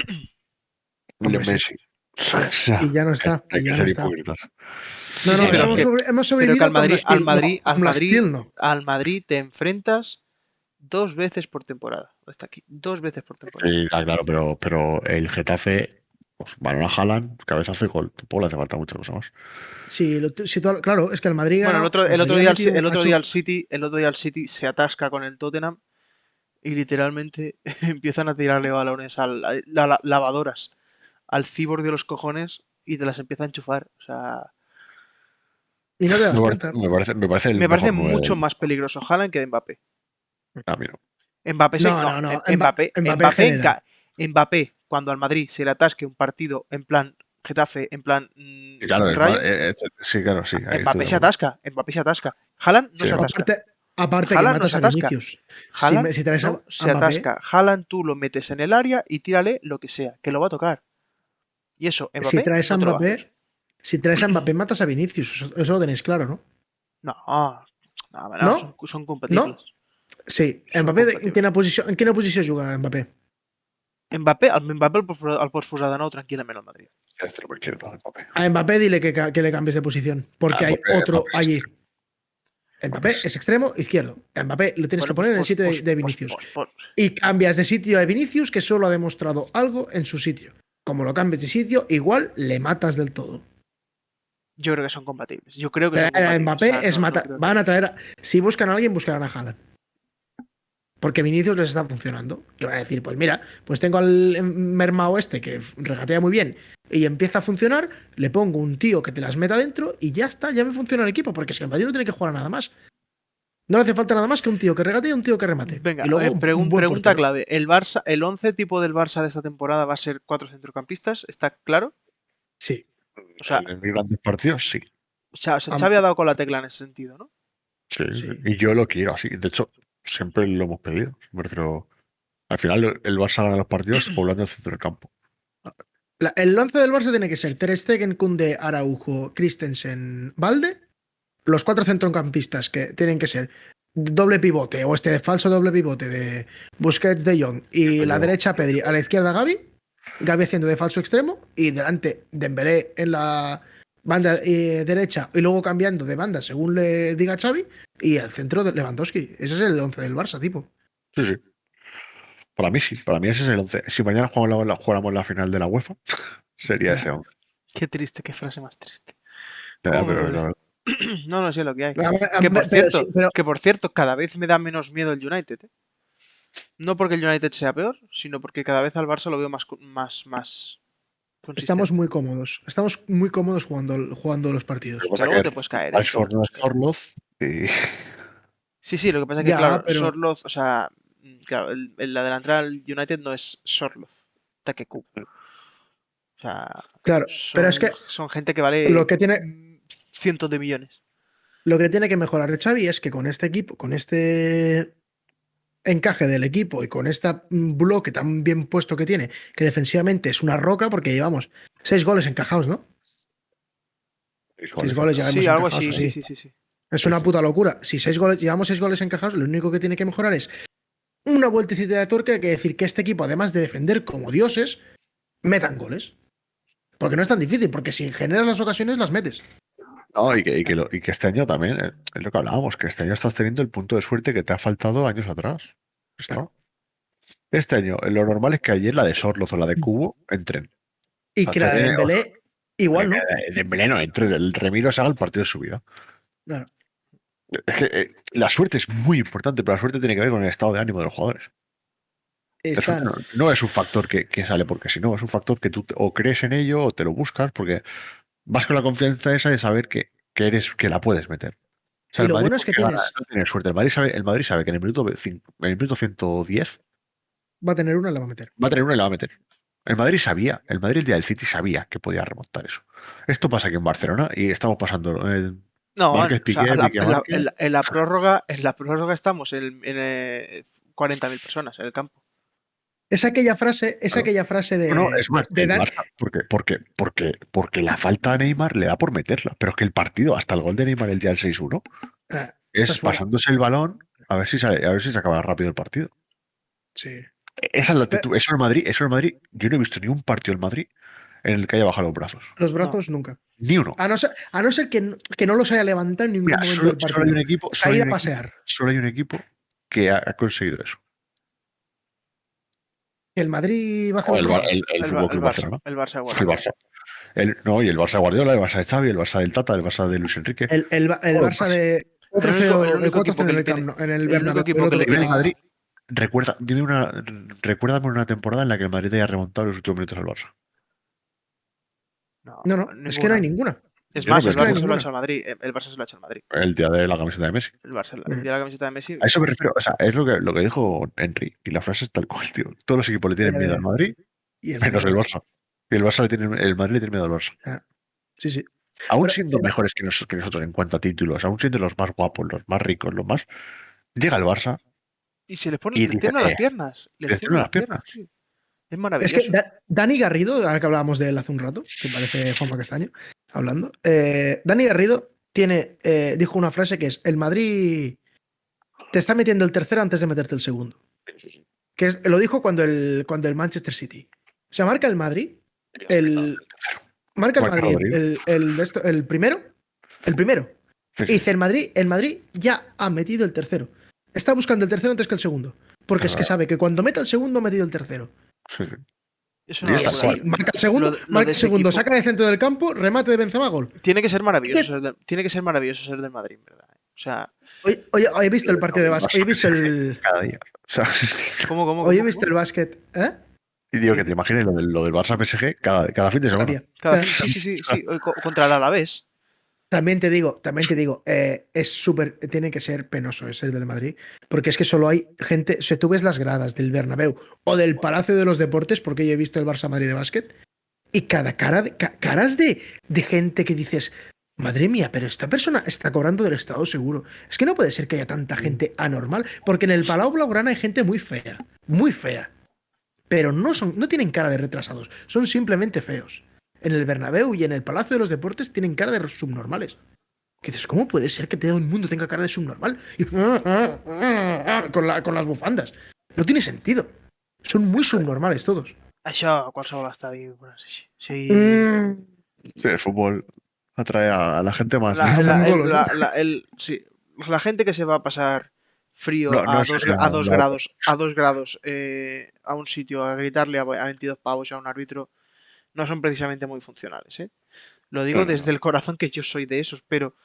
Hombre, sí. Messi. O sea, Y ya no está. hay Y que ya no ser está. hipócritas. No, Sí, no, pero hemos pero que sobrevivido al Madrid, con la Steel, al con la Steel, no. al Madrid te enfrentas 2 veces por temporada. Está aquí, 2 veces por temporada. Sí, claro, pero el Getafe, pues, balón a Haaland, cabezazo y gol. Tampoco le hace falta mucha cosa más. Sí, claro, es que el Madrid Bueno, gana. el otro día el City se atasca con el Tottenham y literalmente empiezan a tirarle balones lavadoras al cibor de los cojones y te las empieza a enchufar. O sea, Y no te das Me cuenta. parece el me parece mejor nueve mucho del- más peligroso Haaland que Mbappé. A mí no. Mbappé No. Mbappé Mbappé, cuando al Madrid se le atasque un partido en plan Getafe, en plan Sí, claro, Rayo, sí, claro, sí. ahí Mbappé estoy se de acuerdo. atasca. Mbappé se atasca. Haaland no Sí, se Mbappé. atasca. Aparte que Haaland no matas se a atasca. Vinicius. Haaland Si traes no a se Mbappé, atasca. Haaland tú lo metes en el área y tírale lo que sea, que lo va a tocar. Y eso, Mbappé si traes a no te lo va a hacer. Mbappé, si traes a Mbappé, matas a Vinicius. Eso lo tenéis claro, ¿no? No, ¿No? son compatibles. Sí. Son Mbappé, compatibles. en quina posició juga Mbappé? Mbappé el pots posar de nou tranquil·lament al Madrid. Extremo izquierdo, Mbappé. A Mbappé dile que le cambies de posición, porque hay Mbappé- otro Mbappé es allí. extremo. Mbappé es extremo izquierdo. A Mbappé lo tienes que poner en el sitio de Vinicius. Pues, Y cambias de sitio a Vinicius, que solo ha demostrado algo en su sitio. Como lo cambies de sitio, igual le matas del todo. yo creo que son compatibles. Yo creo que Pero son compatibles. Mbappé O sea, es no matar. creo que- Van a traer. Si buscan a alguien, buscarán a Haaland. Porque Vinicius les está funcionando. Y van a decir, pues mira, pues tengo al mermao este que regatea muy bien y empieza a funcionar, le pongo un tío que te las meta dentro y ya está, ya me funciona el equipo. Porque es que el Madrid no tiene que jugar a nada más. No le hace falta nada más que un tío que regatee y un tío que remate. Venga, y luego un buen pregunta portero. clave. ¿El Barça, el 11 tipo del Barça de esta temporada va a ser 4 centrocampistas? ¿Está claro? Sí. O sea, En grandes partidos, sí. Xavi ha dado con la tecla en ese sentido, ¿no? Sí. Sí. Y yo lo quiero así. De hecho, siempre lo hemos pedido. Me refiero. Al final, el Barça gana los partidos poblando el centro del campo. El 11 del Barça tiene que ser Ter Stegen, Koundé, Araujo, Christensen, Valde. Los 4 centrocampistas que tienen que ser doble pivote o este falso doble pivote de Busquets, De Jong y la derecha Pedri, a la izquierda Gavi haciendo de falso extremo y delante Dembélé en la banda derecha y luego cambiando de banda según le diga Xavi y al centro de Lewandowski. Ese es el 11 del Barça, tipo. Sí. Para mí sí. Para mí ese es el 11. Si mañana jugáramos la final de la UEFA, sería ese 11. Qué triste, qué frase más triste. Ya, ¿Cómo pero me duele? la verdad. No sé lo que hay. A Que ver, por cierto, cada vez me da menos miedo el United. ¿Eh? No porque el United sea peor, sino porque cada vez al Barça lo veo más consistente. estamos muy cómodos. Estamos muy cómodos jugando los partidos. Lo que pasa Luego es te que puedes caer. Rashford no es Orloz y Sí, lo que pasa es que, Ya, claro, pero- Sorloth, o sea, claro, la delantera del United no es Sorloth, Takeku. O sea, Claro, pero es que son gente que vale lo que tiene, cientos de millones. lo que tiene que mejorar Xavi es que con este equipo, con este encaje del equipo y con este bloque tan bien puesto que tiene, que defensivamente es una roca, porque llevamos 6 goles encajados, ¿no? 6 goles llevamos Sí, algo encajados así, ahí. sí. Es una puta locura. Si llevamos 6 goles encajados, lo único que tiene que mejorar es una vueltecita de tuerca. Hay que decir que este equipo, además de defender como dioses, metan goles. Porque no es tan difícil, porque si generas las ocasiones, las metes. No, y que este año también, es lo que hablábamos, que este año estás teniendo el punto de suerte que te ha faltado años atrás. ¿Está? Claro. Este año, lo normal es que ayer la de Sorloz o la de Cubo entren. Y O sea, que la de Dembélé, igual, ¿no? Dembélé no entre, el Remiro se haga el partido de su vida. Claro. Es que la suerte es muy importante, pero la suerte tiene que ver con el estado de ánimo de los jugadores. La suerte no es un factor que sale porque si no, es un factor que tú o crees en ello o te lo buscas porque vas con la confianza esa de saber que la puedes meter. O sea, Y el lo Madrid bueno es que porque tienes. no tiene suerte. El Madrid sabe que en el minuto 110 Va a tener una y la va a meter. va a tener una y la va a meter. El Madrid el día del City sabía que podía remontar eso. Esto pasa aquí en Barcelona y estamos pasando. No, Márquez, o sea, Piqué, Piqué, Márquez. en la prórroga estamos en 40.000 personas en el campo. Es aquella frase de. No, es más, de el Dan- Barça, porque la falta a Neymar le da por meterla. Pero es que el partido, hasta el gol de Neymar el día del 6-1, Ah, es estás fuera. pasándose el balón a ver si se acaba rápido el partido. Sí. Esa es la actitud. Eso en Madrid, yo no he visto ni un partido en Madrid en el que haya bajado los brazos. Los brazos nunca. Ni uno. A no ser que no los haya levantado en ningún Mira, momento solo del partido. hay un equipo, O sea, ir a pasear. Solo hay un equipo que ha conseguido eso. El Madrid baja El los brazos. Fútbol Club Barcelona. El Barça El Guardiola. Barça. Y el Barça Guardiola, el Barça de Xavi, el Barça del Tata, el Barça de Luis Enrique. El Barça de 4-0 en el Bernabéu. equipo que le tiene. El Madrid, recuérdame una temporada en la que el Madrid haya remontado los últimos minutos al Barça. No, es que no hay ninguna. Es Yo más, no el creo Barça que se lo ha ninguna. hecho al Madrid. El Barça se lo ha hecho al Madrid. El día de la camiseta de Messi. El día de la camiseta de Messi. A eso me refiero, o sea, es lo que dijo Henry, y la frase es tal cual, tío. Todos los equipos le tienen miedo al Madrid, Y el menos Madrid. el Barça. Y el Madrid le tiene miedo al Barça. Sí. Aún Pero- siendo mejores que nosotros en cuanto a títulos, aún siendo los más guapos, los más ricos, los más. Llega el Barça. Y se les pone, Y les dice, tiemblan las piernas. les tiemblan las piernas. Sí. Es Es maravilloso. que Dani Garrido, ahora que hablábamos de él hace un rato, que parece Juanma Castaño, hablando. Dani Garrido dijo una frase que es: el Madrid te está metiendo el tercero antes de meterte el segundo. Lo dijo cuando el Manchester City. O sea, marca el Madrid. Marca el Madrid el primero. El primero. Sí, Y sí. dice: el Madrid ya ha metido el tercero. Está buscando el tercero antes que el segundo. Porque es que sabe que cuando meta el segundo ha metido el tercero. Sí, sí. Es Y una Y está locura. así, marca el segundo, Lo de ese equipo- saca de centro del campo, remate de Benzema, gol. Tiene que ser maravilloso. Tiene que ser maravilloso ser del Madrid, en verdad. O sea, Hoy he visto el partido de básquet. Hoy he visto el. Cada día. O sea, ¿cómo? Hoy he visto el básquet. ¿Eh? y digo que te imagines lo del Barça PSG cada fin de Cada semana. día. Sí. Hoy contra el Alavés. También te digo, es súper, tiene que ser penoso ser del Madrid, porque es que solo hay gente, o sea, tú ves las gradas del Bernabéu o del Palacio de los Deportes, porque yo he visto el Barça Madrid de básquet, y cada caras de gente que dices, madre mía, pero esta persona está cobrando del Estado seguro. Es que no puede ser que haya tanta gente anormal, porque en el Palau Blaugrana hay gente muy fea, pero no tienen cara de retrasados, son simplemente feos. En el Bernabéu y en el Palacio de los Deportes tienen cara de subnormales. Que dices, ¿cómo puede ser que todo el mundo tenga cara de subnormal? Y, con las bufandas. No tiene sentido. Son muy subnormales todos. Això qualsevol està bé. Sí. Sí, el fútbol atrae a la gente más. La gente que se va a pasar frío No, a, no dos, sería a dos la- grados a un sitio a gritarle a 22 pavos a un árbitro no son precisamente muy funcionales, ¿eh? Lo digo Claro, desde el corazón, que yo soy de esos, pero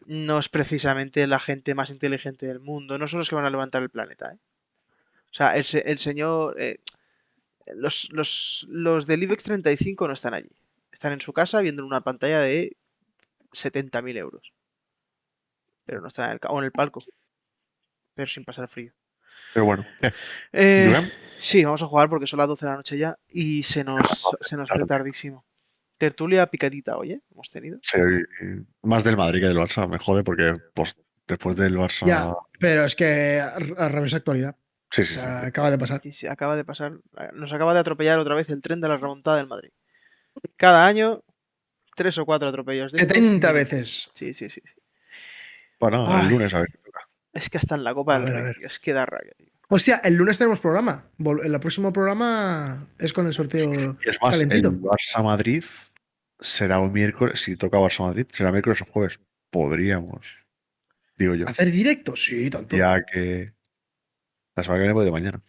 no es precisamente la gente más inteligente del mundo. No son los que van a levantar el planeta, ¿eh? O sea, el señor... los del IBEX 35 no están allí. Están en su casa viendo en una pantalla de 70.000 euros. Pero no están o en el palco. Pero sin pasar frío. Pero bueno. Eh, Jugem? Sí, vamos a jugar porque son las 12 de la noche ya y se nos hace tardísimo. Tertulia picadita, oye, hemos tenido. Sí, más del Madrid que del Barça, me jode porque pues, después del Barça... Ya, pero es que al revés actualidad. Sí, O sí, sí. sea, acaba de pasar. Y se acaba de pasar, nos acaba de atropellar otra vez el tren de la remontada del Madrid. Cada año, 3 o 4 atropellos. de estos 70 y- veces. Sí. Bueno, Ay. el lunes a ver qué toca. Es que hasta en la Copa A del ver, a Rey, ver. tío, es que da rabia, tío. Hostia, el lunes tenemos programa. El próximo programa es con el sorteo Y es más, calentito. el Barça-Madrid será un miércoles, si toca Barça-Madrid, será miércoles o jueves. Podríamos, digo yo, ¿Hacer directo? Sí, tanto. ya que la semana que viene voy de mañana.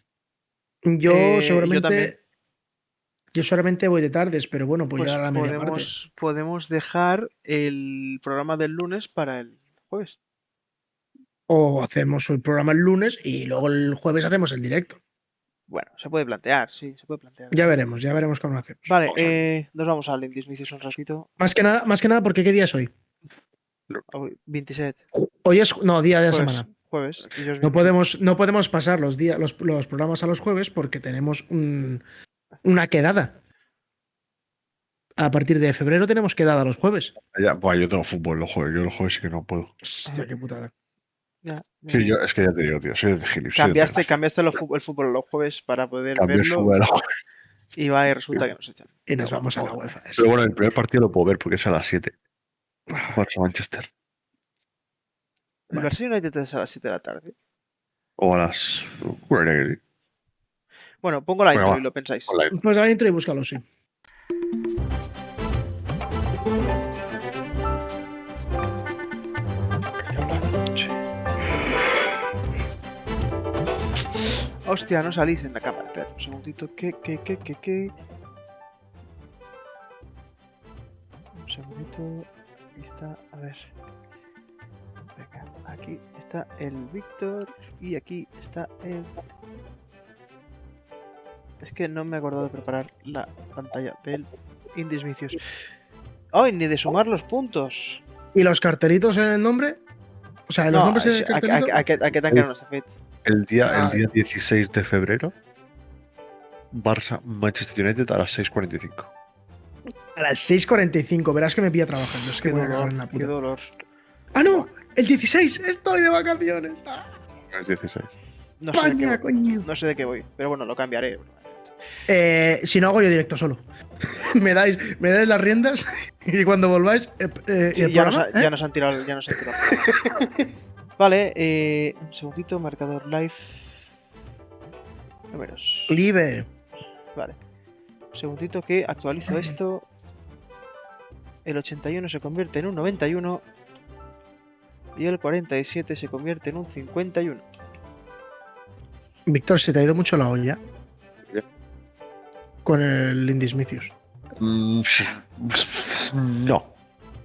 Yo Yo seguramente. también. Yo solamente voy de tardes, pero bueno, pues Pues ya a la media parte. podemos dejar el programa del lunes para el jueves. O hacemos el programa el lunes y luego el jueves hacemos el directo. Bueno, se puede plantear, sí, se puede plantear. Ya veremos cómo lo hacemos. Vale, nos vamos al Indismicios un ratito. Más que nada, porque ¿qué día es hoy? Hoy, 27. Hoy es. No, día de la Jueves. semana. Jueves. Y yo es No 27. podemos pasar los programas a los jueves porque tenemos una quedada. A partir de febrero tenemos quedada los jueves. Ya, buah, yo tengo fútbol los jueves, yo los jueves sí que no puedo. Hostia, qué putada. Ya. Sí, yo, es que ya te digo, tío, soy de Gil. Cambiaste el fútbol los jueves para poder Cambio el verlo fútbol los jueves. y va y resulta que nos echan. Y nos vamos a la UEFA. Pero bueno, el primer partido lo puedo ver porque es a las 7. Ah, Barça-Manchester. El Vale. Barça United es a las 7 de la tarde. O a las... Bueno, pongo la Venga, intro va. y lo pensáis. Online. Pues la intro y búscalo, sí. Hostia, no salís en la cámara. Espera un segundito. ¿Qué? Un segundito. Aquí está, a ver. Venga, aquí está el Víctor y aquí está el... Es que no me he acordado de preparar la pantalla del Indismicios. ¡Ay, ni de sumar los puntos! ¿Y los cartelitos en el nombre? O sea, en los nombres en el cartelito. Aquest encara no està fet. El día Ah. 16 de febrero, Barça-Manchester United a las 6:45. A las 6:45. Verás que me pilla trabajando. Es que Qué voy a cagar dolor, en la qué puta. dolor. ¡Ah, no! El 16. Estoy de vacaciones. Ah, Es 16. No sé, de España, qué voy, coño. no sé de qué voy, pero bueno, lo cambiaré. Si no hago yo directo solo. me dais las riendas y cuando volváis. Sí, ¿el ya, programa? ya nos han tirado. Vale, un segundito, marcador live. Números. Live. Vale. Un segundito que actualizo esto. El 81 se convierte en un 91. Y el 47 se convierte en un 51. Víctor, se te ha ido mucho la olla. ¿Qué? Con el Indismicios. No.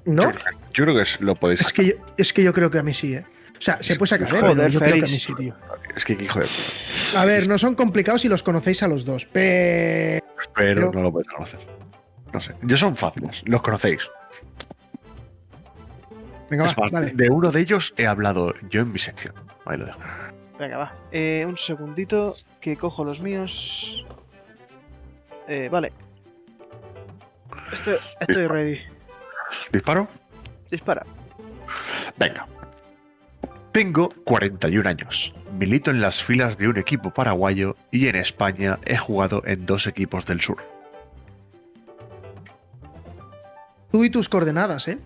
¿No? Yo creo que lo podéis sacar. Es que yo creo que a mí sí, ¿eh? O sea, se puede sacar, ¿eh? Joder, Pero yo creo que a Félix. mí sí, tío. Es que hijo de puta. A ver, no son complicados si los conocéis a los dos, pero... Pero no lo podéis conocer. No sé. Yo son fáciles. Los conocéis. Venga, Es va, más, vale. de uno de ellos he hablado yo en mi sección. Ahí lo dejo. Venga, va. Un segundito que cojo los míos. Vale. Estoy ready. ¿Disparo? Dispara. Venga. Tengo 41 años. Milito en las filas de un equipo paraguayo y en España he jugado en 2 equipos del sur. Tú y tus coordenadas, ¿eh?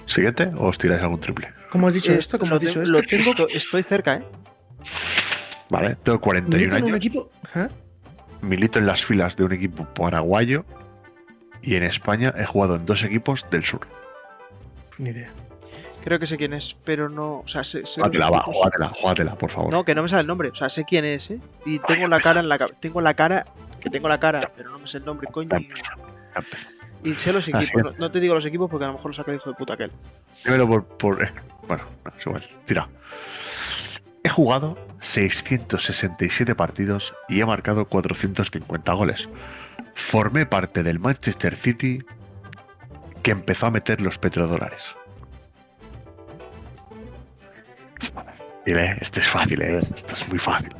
¿Siguiente o os tiráis algún triple? ¿Cómo has dicho esto? ¿Cómo Lo has dicho tengo- esto? estoy cerca, ¿eh? Vale, tengo 41 Milito en un años. equipo... ¿Ah? Milito en las filas de un equipo paraguayo y en España he jugado en 2 equipos del sur. Ni idea. Creo que sé quién es, pero no. O sea, sé los Júgatela, va, equipos. júgatela, por favor. No, que no me sale el nombre. O sea, sé quién es, ¿eh? Y tengo la cara en la cabeza. Tengo la cara, pero no me sé el nombre, coño. Y sé los equipos. sí. No te digo los equipos porque a lo mejor lo saca el hijo de puta aquel. Dímelo bueno, no, es igual. Tira. He jugado 667 partidos y he marcado 450 goles. Formé parte del Manchester City que empezó a meter los petrodólares. Dile, este es fácil, esto es muy fácil.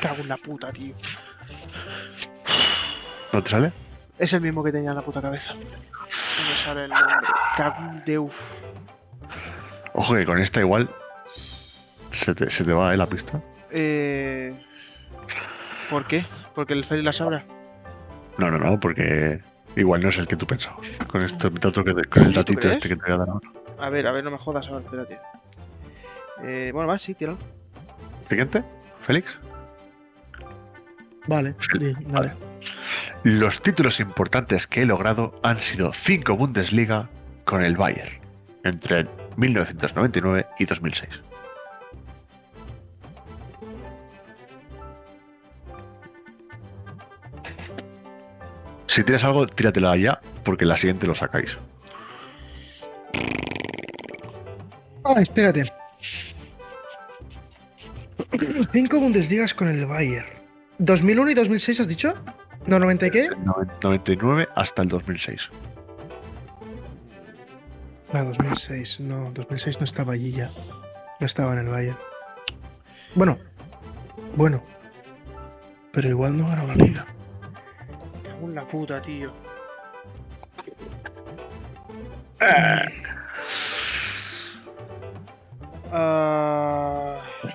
Cago en la puta, tío. ¿No te sale? Es el mismo que tenía en la puta cabeza. No me sale el nombre. Cago en Deus. Ojo que con esta igual se te va la pista. ¿Por qué? ¿Porque el Feli la sabrá? No, porque igual no es el que tú pensabas. Con esto, otro que con el ¿Sí, tú datito crees? este que te voy a dar ahora. A ver, no me jodas ahora, espérate. Bueno, va, sí, tíralo. Siguiente, Félix. Vale, vale. Los títulos importantes que he logrado han sido 5 Bundesliga con el Bayern entre 1999 y 2006. Si tienes algo, tíratela ya, porque la siguiente lo sacáis. Espérate. 5 Bundesligas con el Bayern. ¿2001 y 2006 has dicho? ¿No, 90 y qué? 99 hasta el 2006. 2006. No, 2006 no estaba allí ya. No estaba en el Bayern. Bueno. Pero igual no ganó la liga. Cago en la puta, tío.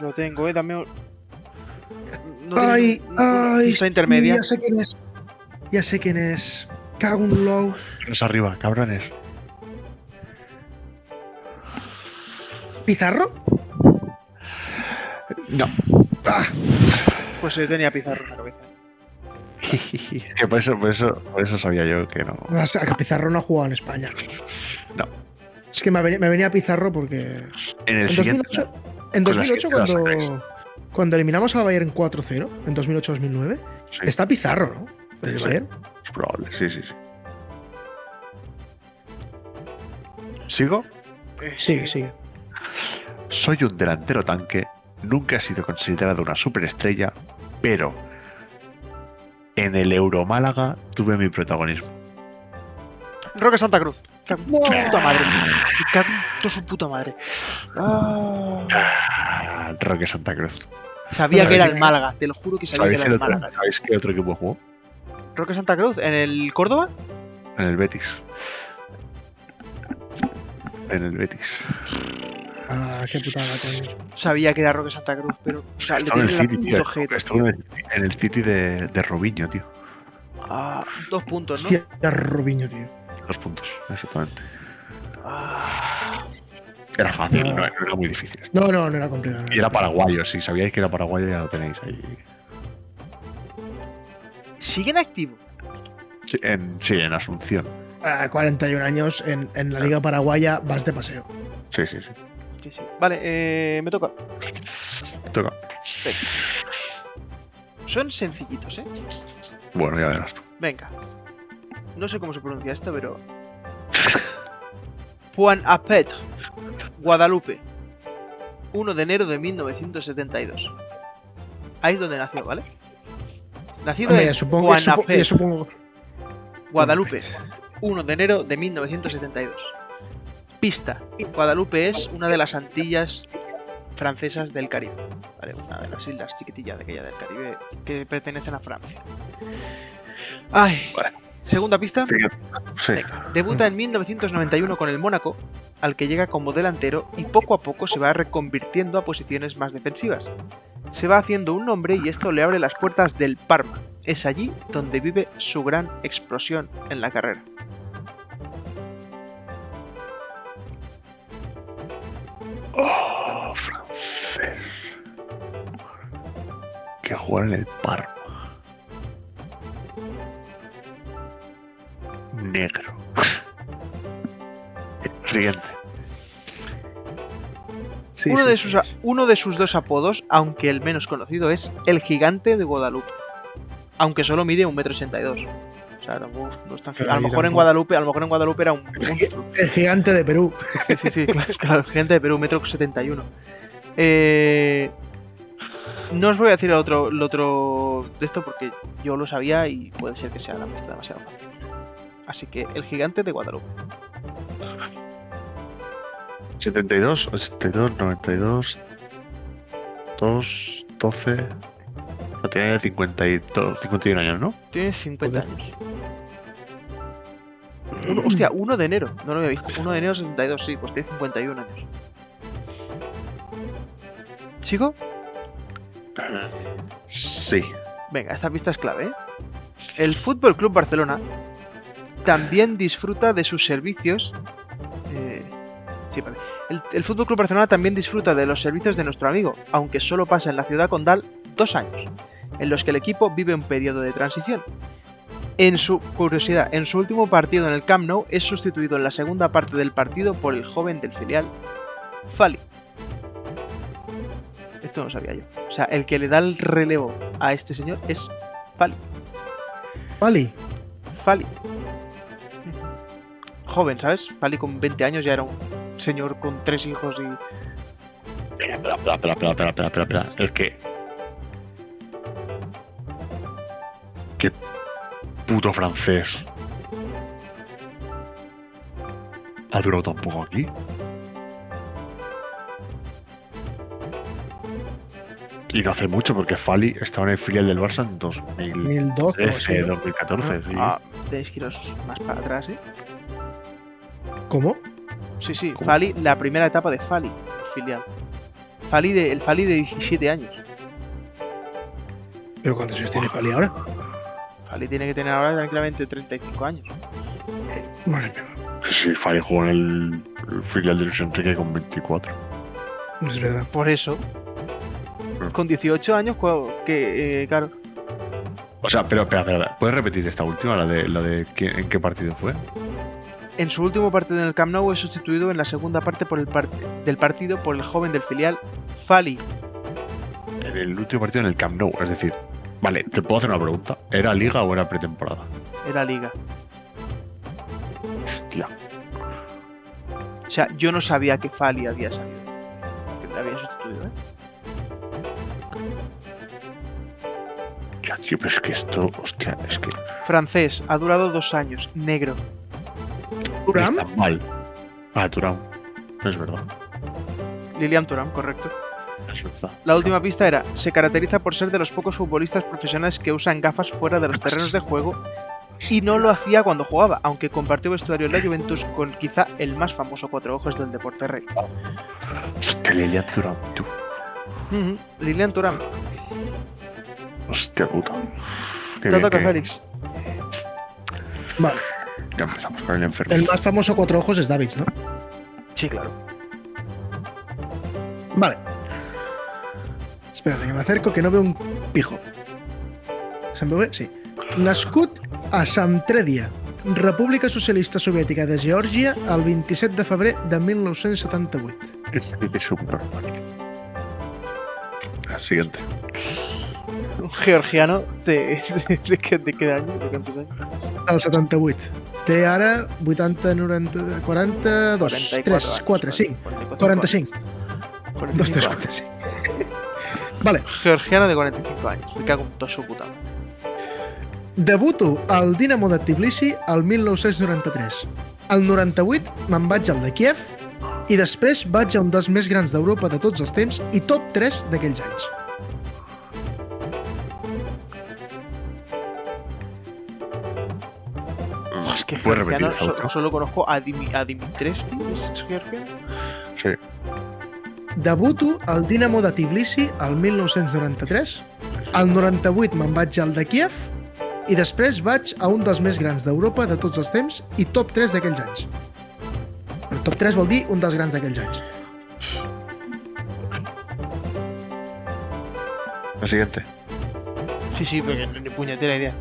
Lo tengo, dame un... pista intermedia. Ya sé quién es. Cago en low. Los arriba, cabrones. ¿Pizarro? No. Pues yo tenía Pizarro en la cabeza. Es que por eso sabía yo que no. O sea, que Pizarro no ha jugado en España. No. Es que me venía Pizarro porque... En el siguiente. En 2008 cuando eliminamos al Bayern 4-0, en 2008-2009, Sí. está Pizarro, ¿no? En el Sí. Bayern. Es probable, sí. ¿Sigo? Sigue. Soy un delantero tanque, nunca he sido considerado una superestrella, pero en el Euromálaga tuve mi protagonismo. Roque Santa Cruz. Cago en su puta madre. Me cago en toda su puta madre. Roque Santa Cruz. Sabía que era el Málaga, te lo juro que sabía que era el Málaga. ¿Sabéis qué otro equipo jugó? Roque Santa Cruz, ¿en el Córdoba? En el Betis. Qué putada, coño. Sabía que era Roque Santa Cruz, pero... O sea, le Estaba en tiene el la City, puto tío. jeta, Estuvo tío. en el City de Robinho, tío. 2 puntos, ¿no? Hostia, Robinho, tío. 2 puntos, exactamente. Era fácil, no era muy difícil. No era complicado. Y era paraguayo, si sabíais que era paraguayo ya lo tenéis ahí. ¿Sigue en activo? Sí, en Asunción. A 41 años en la Liga Paraguaya vas de paseo. Sí. Sí. Vale, me toca. Toca. Venga. Son sencillitos, ¿eh? Bueno, ya verás tú. Venga. No sé cómo se pronuncia esto, pero... Pointe-à-Pitre, Guadalupe. 1 de enero de 1972. Ahí es donde nació, ¿vale? Nacido Hombre, en supongo, Pointe-à-Pitre, Guadalupe. 1 de enero de 1972. Pista. Guadalupe es una de las Antillas francesas del Caribe. ¿Vale? Una de las islas chiquitillas de aquella del Caribe que pertenecen a Francia. Ay. Vale. Segunda pista. Sí. Venga. Debuta en 1991 con el Mónaco, al que llega como delantero y poco a poco se va reconvirtiendo a posiciones más defensivas. Se va haciendo un nombre y esto le abre las puertas del Parma. Es allí donde vive su gran explosión en la carrera. Oh, francés. Que juega en el Parma. Negro. Siguiente. Sí, uno de sus 2 apodos, aunque el menos conocido, es el Gigante de Guadalupe. Aunque solo mide 1,82 m. O sea, no es tan gigante. A lo mejor en Guadalupe era un monstruo. El Gigante de Perú. Sí, claro, el Gigante de Perú, 1,71 m. No os voy a decir el otro de esto porque yo lo sabía y puede ser que sea la pista demasiado fácil. Así que el Gigante de Guadalupe. 72, 82, 92, 2, 12. No, tiene 51 años, ¿no? Tiene 50 años. Hostia, 1 de enero. No lo había visto. 1 de enero 72, sí, pues tiene 51 años. ¿Sigo? Sí. Venga, esta pista es clave, ¿eh? El Fútbol Club Barcelona también disfruta de sus servicios. Sí, vale. El Fútbol Club Barcelona también disfruta de los servicios de nuestro amigo, aunque solo pasa en la ciudad condal 2 años, en los que el equipo vive un periodo de transición. En su último partido en el Camp Nou es sustituido en la segunda parte del partido por el joven del filial, Fali. Esto no lo sabía yo. O sea, el que le da el relevo a este señor es Fali. Fali. Joven, ¿sabes? Fali con 20 años ya era un señor con 3 hijos y... Espera. Es que... Qué puto francés. ¿Ha durado tan poco aquí? Y no hace mucho, porque Fali estaba en el filial del Barça en 2012, 2014. Sí. Tenéis que iros más para atrás, ¿eh? ¿Cómo? Sí, Fali, la primera etapa de Fali, el filial. El Fali de 17 años. ¿Pero cuántos años tiene Fali ahora? Fali tiene que tener ahora tranquilamente 35 años. Madre mía. Sí, Fali jugó en el filial del Luis Enrique con 24. No es verdad. Por eso, con 18 años, claro. O sea, pero espera. ¿Puedes repetir esta última, la de en qué partido fue? En su último partido en el Camp Nou es sustituido en la segunda parte del partido por el joven del filial, Fali. En el último partido en el Camp Nou, es decir... Vale, te puedo hacer una pregunta. ¿Era liga o era pretemporada? Era liga. Hostia. O sea, yo no sabía que Fali había salido. Que le había sustituido, ¿eh? Ya, tío, pero es que esto... Hostia, es que... Francés, ha durado 2 años, negro. ¿Thuram? Está mal. Thuram. Es verdad. Lilian Thuram, correcto. Es verdad. La última pista era: se caracteriza por ser de los pocos futbolistas profesionales que usan gafas fuera de los terrenos de juego y no lo hacía cuando jugaba, aunque compartió vestuario en la Juventus con quizá el más famoso cuatro ojos del deporte rey. Hostia, Lilian Thuram, tú. Lilian Thuram. Hostia puta. Te toca, Félix. Vale. Ya empezamos con el enfermo. El más famoso cuatro ojos es Davids, ¿no? Sí, claro. Vale. Espérate, que me acerco, que no veo un pijo. ¿Se'm veu bé? Sí. Nascut a Samtredia, República Socialista Soviètica de Geòrgia, el 27 de febrer de 1978. Es subnormal. Siguiente. Un georgiano de qué año? ¿De cuántos años? El 78. Té ara 80, 90, 42, 3, 4, 5, 45. 2, 3, 4, 5. Vale. Georgiano de 45 años. Me cago en tot su puta mare. Debuto al Dinamo de Tbilisi el 1993. Al 98 me'n vaig al de Kiev i després vaig a un dels més grans d'Europa de tots els temps i top 3 d'aquells anys. Es que georgiano solo conozco a Dimitrescu. ¿Es georgiano? Sí. Debuto al Dinamo de Tbilisi el 1993. Al 98 me'n vaig al de Kiev i després vaig a un dels més grans d'Europa de tots els temps i top 3 d'aquells anys. El top 3 vol dir un dels grans d'aquells anys. La siguiente. Sí, perquè ni punyetera idea.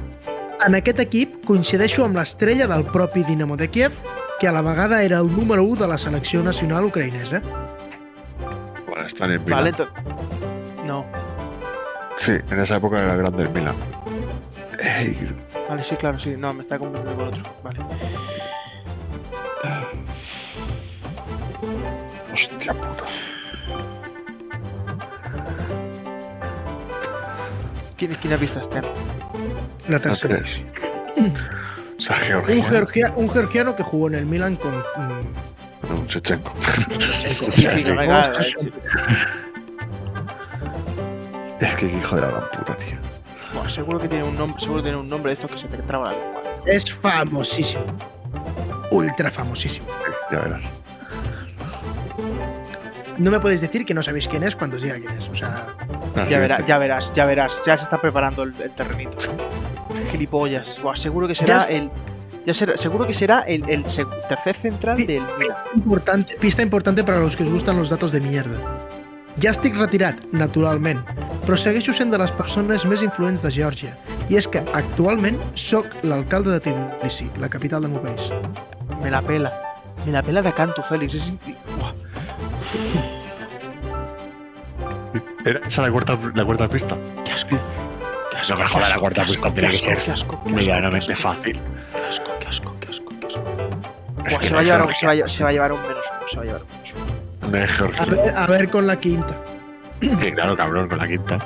En aquest equip coincideixo amb l'estrella del propi Dinamo de Kiev, que a la vegada era el número 1 de la selecció nacional ucraïnesa. Bueno, está en el Milan. Vale, no. Sí, en esa época era grande el Milan. Vale, sí, claro, sí. No, me está confundiendo con otro. Vale. Hostia puta. Quina pista estem? La tercera. sea, Georgia. Un georgiano que jugó en el Milan con. Un Chechenko. Sí, no me cago, Es que hijo de la gran puta, tío. Buah, seguro que tiene un nombre de estos que se te traba la lengua. Es famosísimo. Ultra famosísimo. Ya verás. No me podéis decir que no sabéis quién es cuando os diga quién es. O sea, Ya verás. Ya se está preparando el terrenito. Gilipollas. Buah, seguro que será seguro que será el tercer central del Milan. pista importante para los que os gustan los datos de mierda. Ja estic retirat, naturalment, però segueixo sent de les persones més influents de Geòrgia. I és que, actualment, sóc l'alcalde de Tbilisi, la capital del meu país. Me la pela de canto, Félix. Es buah. ¿Era esa la cuarta pista? Qué asco. No me jodas, la cuarta pista tiene que ser medianamente fácil. Qué asco. Buah, se va a llevar un menos uno. De Georgia. A ver con la quinta. Sí, claro, cabrón, con la quinta.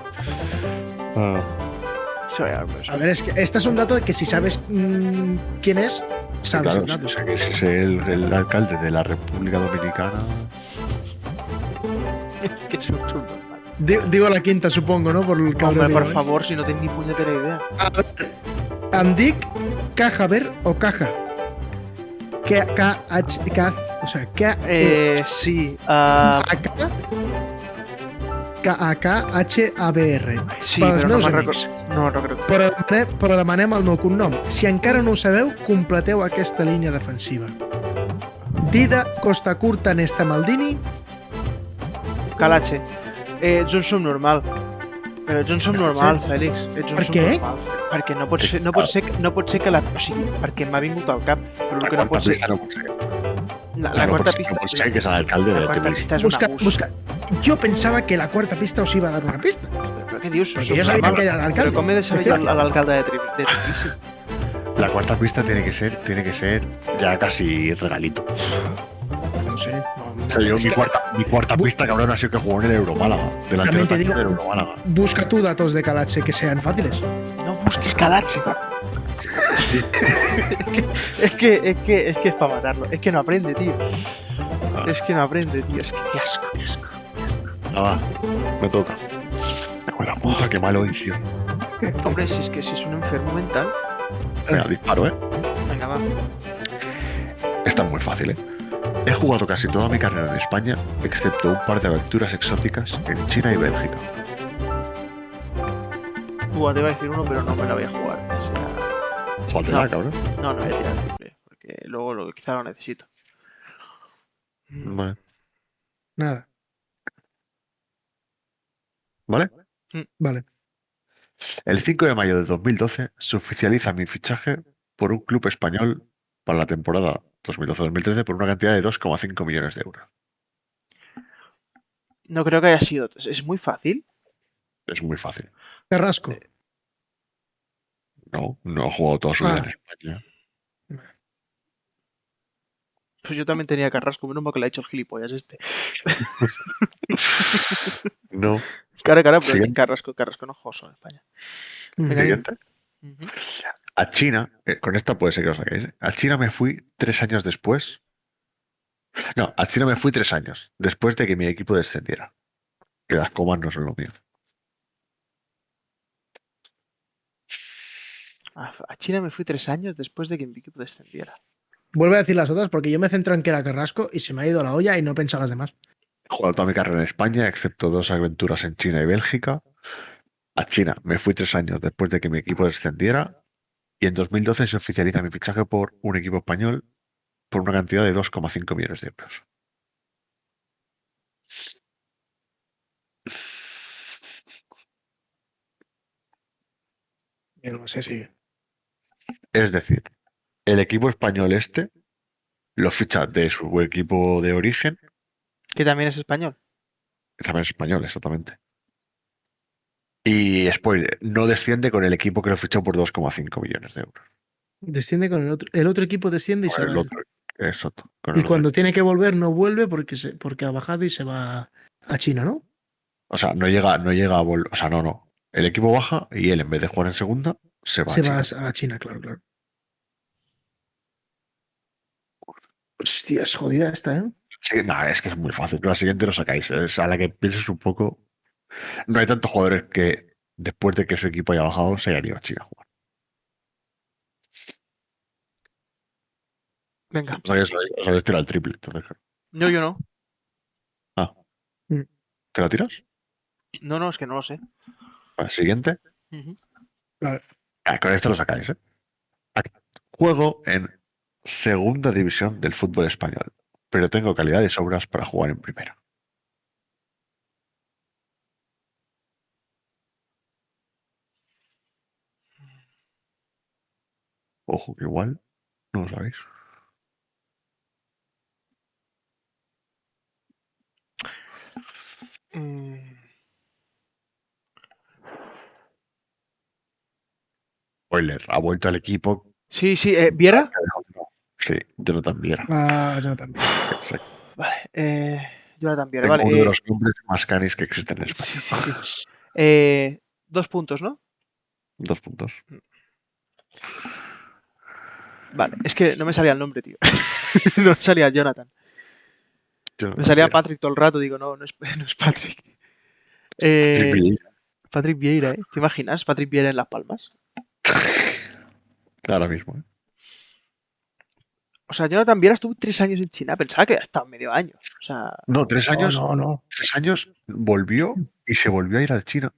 Se va a llevar un menos uno. A ver, es que este es un dato de que si sabes quién es, sabes Claro, el dato. si es el alcalde de la República Dominicana. Que es un normal. Digo la quinta, supongo, ¿no? Por el Hombre, cabrón. por favor, si no tengo ni puñetera idea. A ver, em dic Cajaver o Caja. K-H-K, o sea, Sí. K-A-K-H-A-B-R. Sí, Pels però no meus me'n amics. recordo. No recordo. Però demanem el meu cognom. Si encara no ho sabeu, completeu aquesta línia defensiva. Dida Costa Curta Nesta Maldini. Calache. Ets un subnormal. Però ets un subnormal, Fèlix. Ets un Per què? subnormal. Perquè no pot ser que la... O sigui, perquè m'ha vingut al cap. Però el La que no cuarta pot ser... pista no puede ser. La quarta pista... No puede ser que es el alcalde La de quarta Tbilisi. pista és un abús. Busca. Jo pensava que la quarta pista us iba a dar una pista. Però què dius? Perquè jo sabia que era l'alcalde. Però com he de saber jo l'alcalde de Tbilisi? La cuarta pista tiene que ser ya casi regalito. No sé. O sea, yo mi cuarta pista, cabrón, ha sido que jugó en el Euromálaga. Delantero También te digo- del Euromálaga. Busca tú datos de Calache que sean fáciles. No busques Calache. es que es para matarlo. Es que no aprende, tío. Es que qué asco. Nada, me toca. Me acuerdo la puta, qué malo hoy, tío. Hombre, si es un enfermo mental. Venga, disparo, Venga, va. Esta es muy fácil, He jugado casi toda mi carrera en España, excepto un par de aventuras exóticas en China y Bélgica. Te iba a decir uno, pero no me la voy a jugar. O sea, Jodela, No. cabrón. no voy a tirar el triple, porque luego quizá lo necesito. Vale. Nada. ¿Vale? Vale. El 5 de mayo de 2012 se oficializa mi fichaje por un club español para la temporada 2012-2013 por una cantidad de 2,5 millones de euros. No creo que haya sido. Es muy fácil. Es muy fácil. Carrasco. No ha jugado toda su vida en España. Pues yo también tenía Carrasco, menos mal que le ha hecho el gilipollas este. No. Claro, pero Siguiente. Carrasco no juega solo en España. Venga, Siguiente. Ujú. A China, con esta puede ser que os saquéis. A China me fui 3 años después. No, a China me fui 3 años después de que mi equipo descendiera. Que las comas no son lo mío. A China me fui 3 años después de que mi equipo descendiera. Vuelve a decir las otras porque yo me centro en que era Carrasco y se me ha ido la olla y no he pensado las demás. He jugado toda mi carrera en España, excepto 2 aventuras en China y Bélgica. A China me fui 3 años después de que mi equipo descendiera. Y en 2012 se oficializa mi fichaje por un equipo español por una cantidad de 2,5 millones de euros. Yo no sé si. Es decir, el equipo español este lo ficha de su equipo de origen, Que también es español. que también es español, exactamente. Y spoiler, no desciende con el equipo que lo fichó por 2,5 millones de euros. Desciende con el otro. El otro equipo desciende y se Con el va. otro, exacto. Con Y el cuando otro. tiene que volver, no vuelve porque ha bajado y se va a China, ¿no? O sea, no llega a volver. O sea, no. El equipo baja y él, en vez de jugar en segunda, se va Se a va China. a China, claro. Hostia, es jodida esta, ¿eh? Sí, nada, es que es muy fácil. La siguiente lo sacáis. Es a la que pienses un poco. No hay tantos jugadores que después de que su equipo haya bajado se hayan ido a China a jugar. Venga. O sea, os habéis tirado el triple. Entonces, No, yo no. ah, Mm. ¿te la tiras? No, es que no lo sé. Vale, siguiente. Ujú. Vale. Con esto lo sacáis, ¿eh? Juego en segunda división del fútbol español, pero tengo calidad y sobras para jugar en primera. Ojo, que igual no lo sabéis. Mm, Spoiler, ha vuelto al equipo. Sí, ¿Viera? Sí, Jonathan Viera. Ah, yo también. Exacto. Vale, Jonathan Viera, Tengo vale. uno de los nombres más canis que existen en España. Sí. 2 puntos, ¿no? 2 puntos. Vale, es que no me salía el nombre, tío. No me salía Jonathan. Me salía Viera. Patrick todo el rato, digo, no es Patrick. Sí, Vieira. Patrick Vieira, ¿eh? ¿Te imaginas? Patrick Vieira en Las Palmas. Ahora mismo. ¿Eh? O sea, Jonathan Viera estuvo 3 años en China. Pensaba que había estado medio año. O sea, No, 3 años. No. 3 años volvió y se volvió a ir al China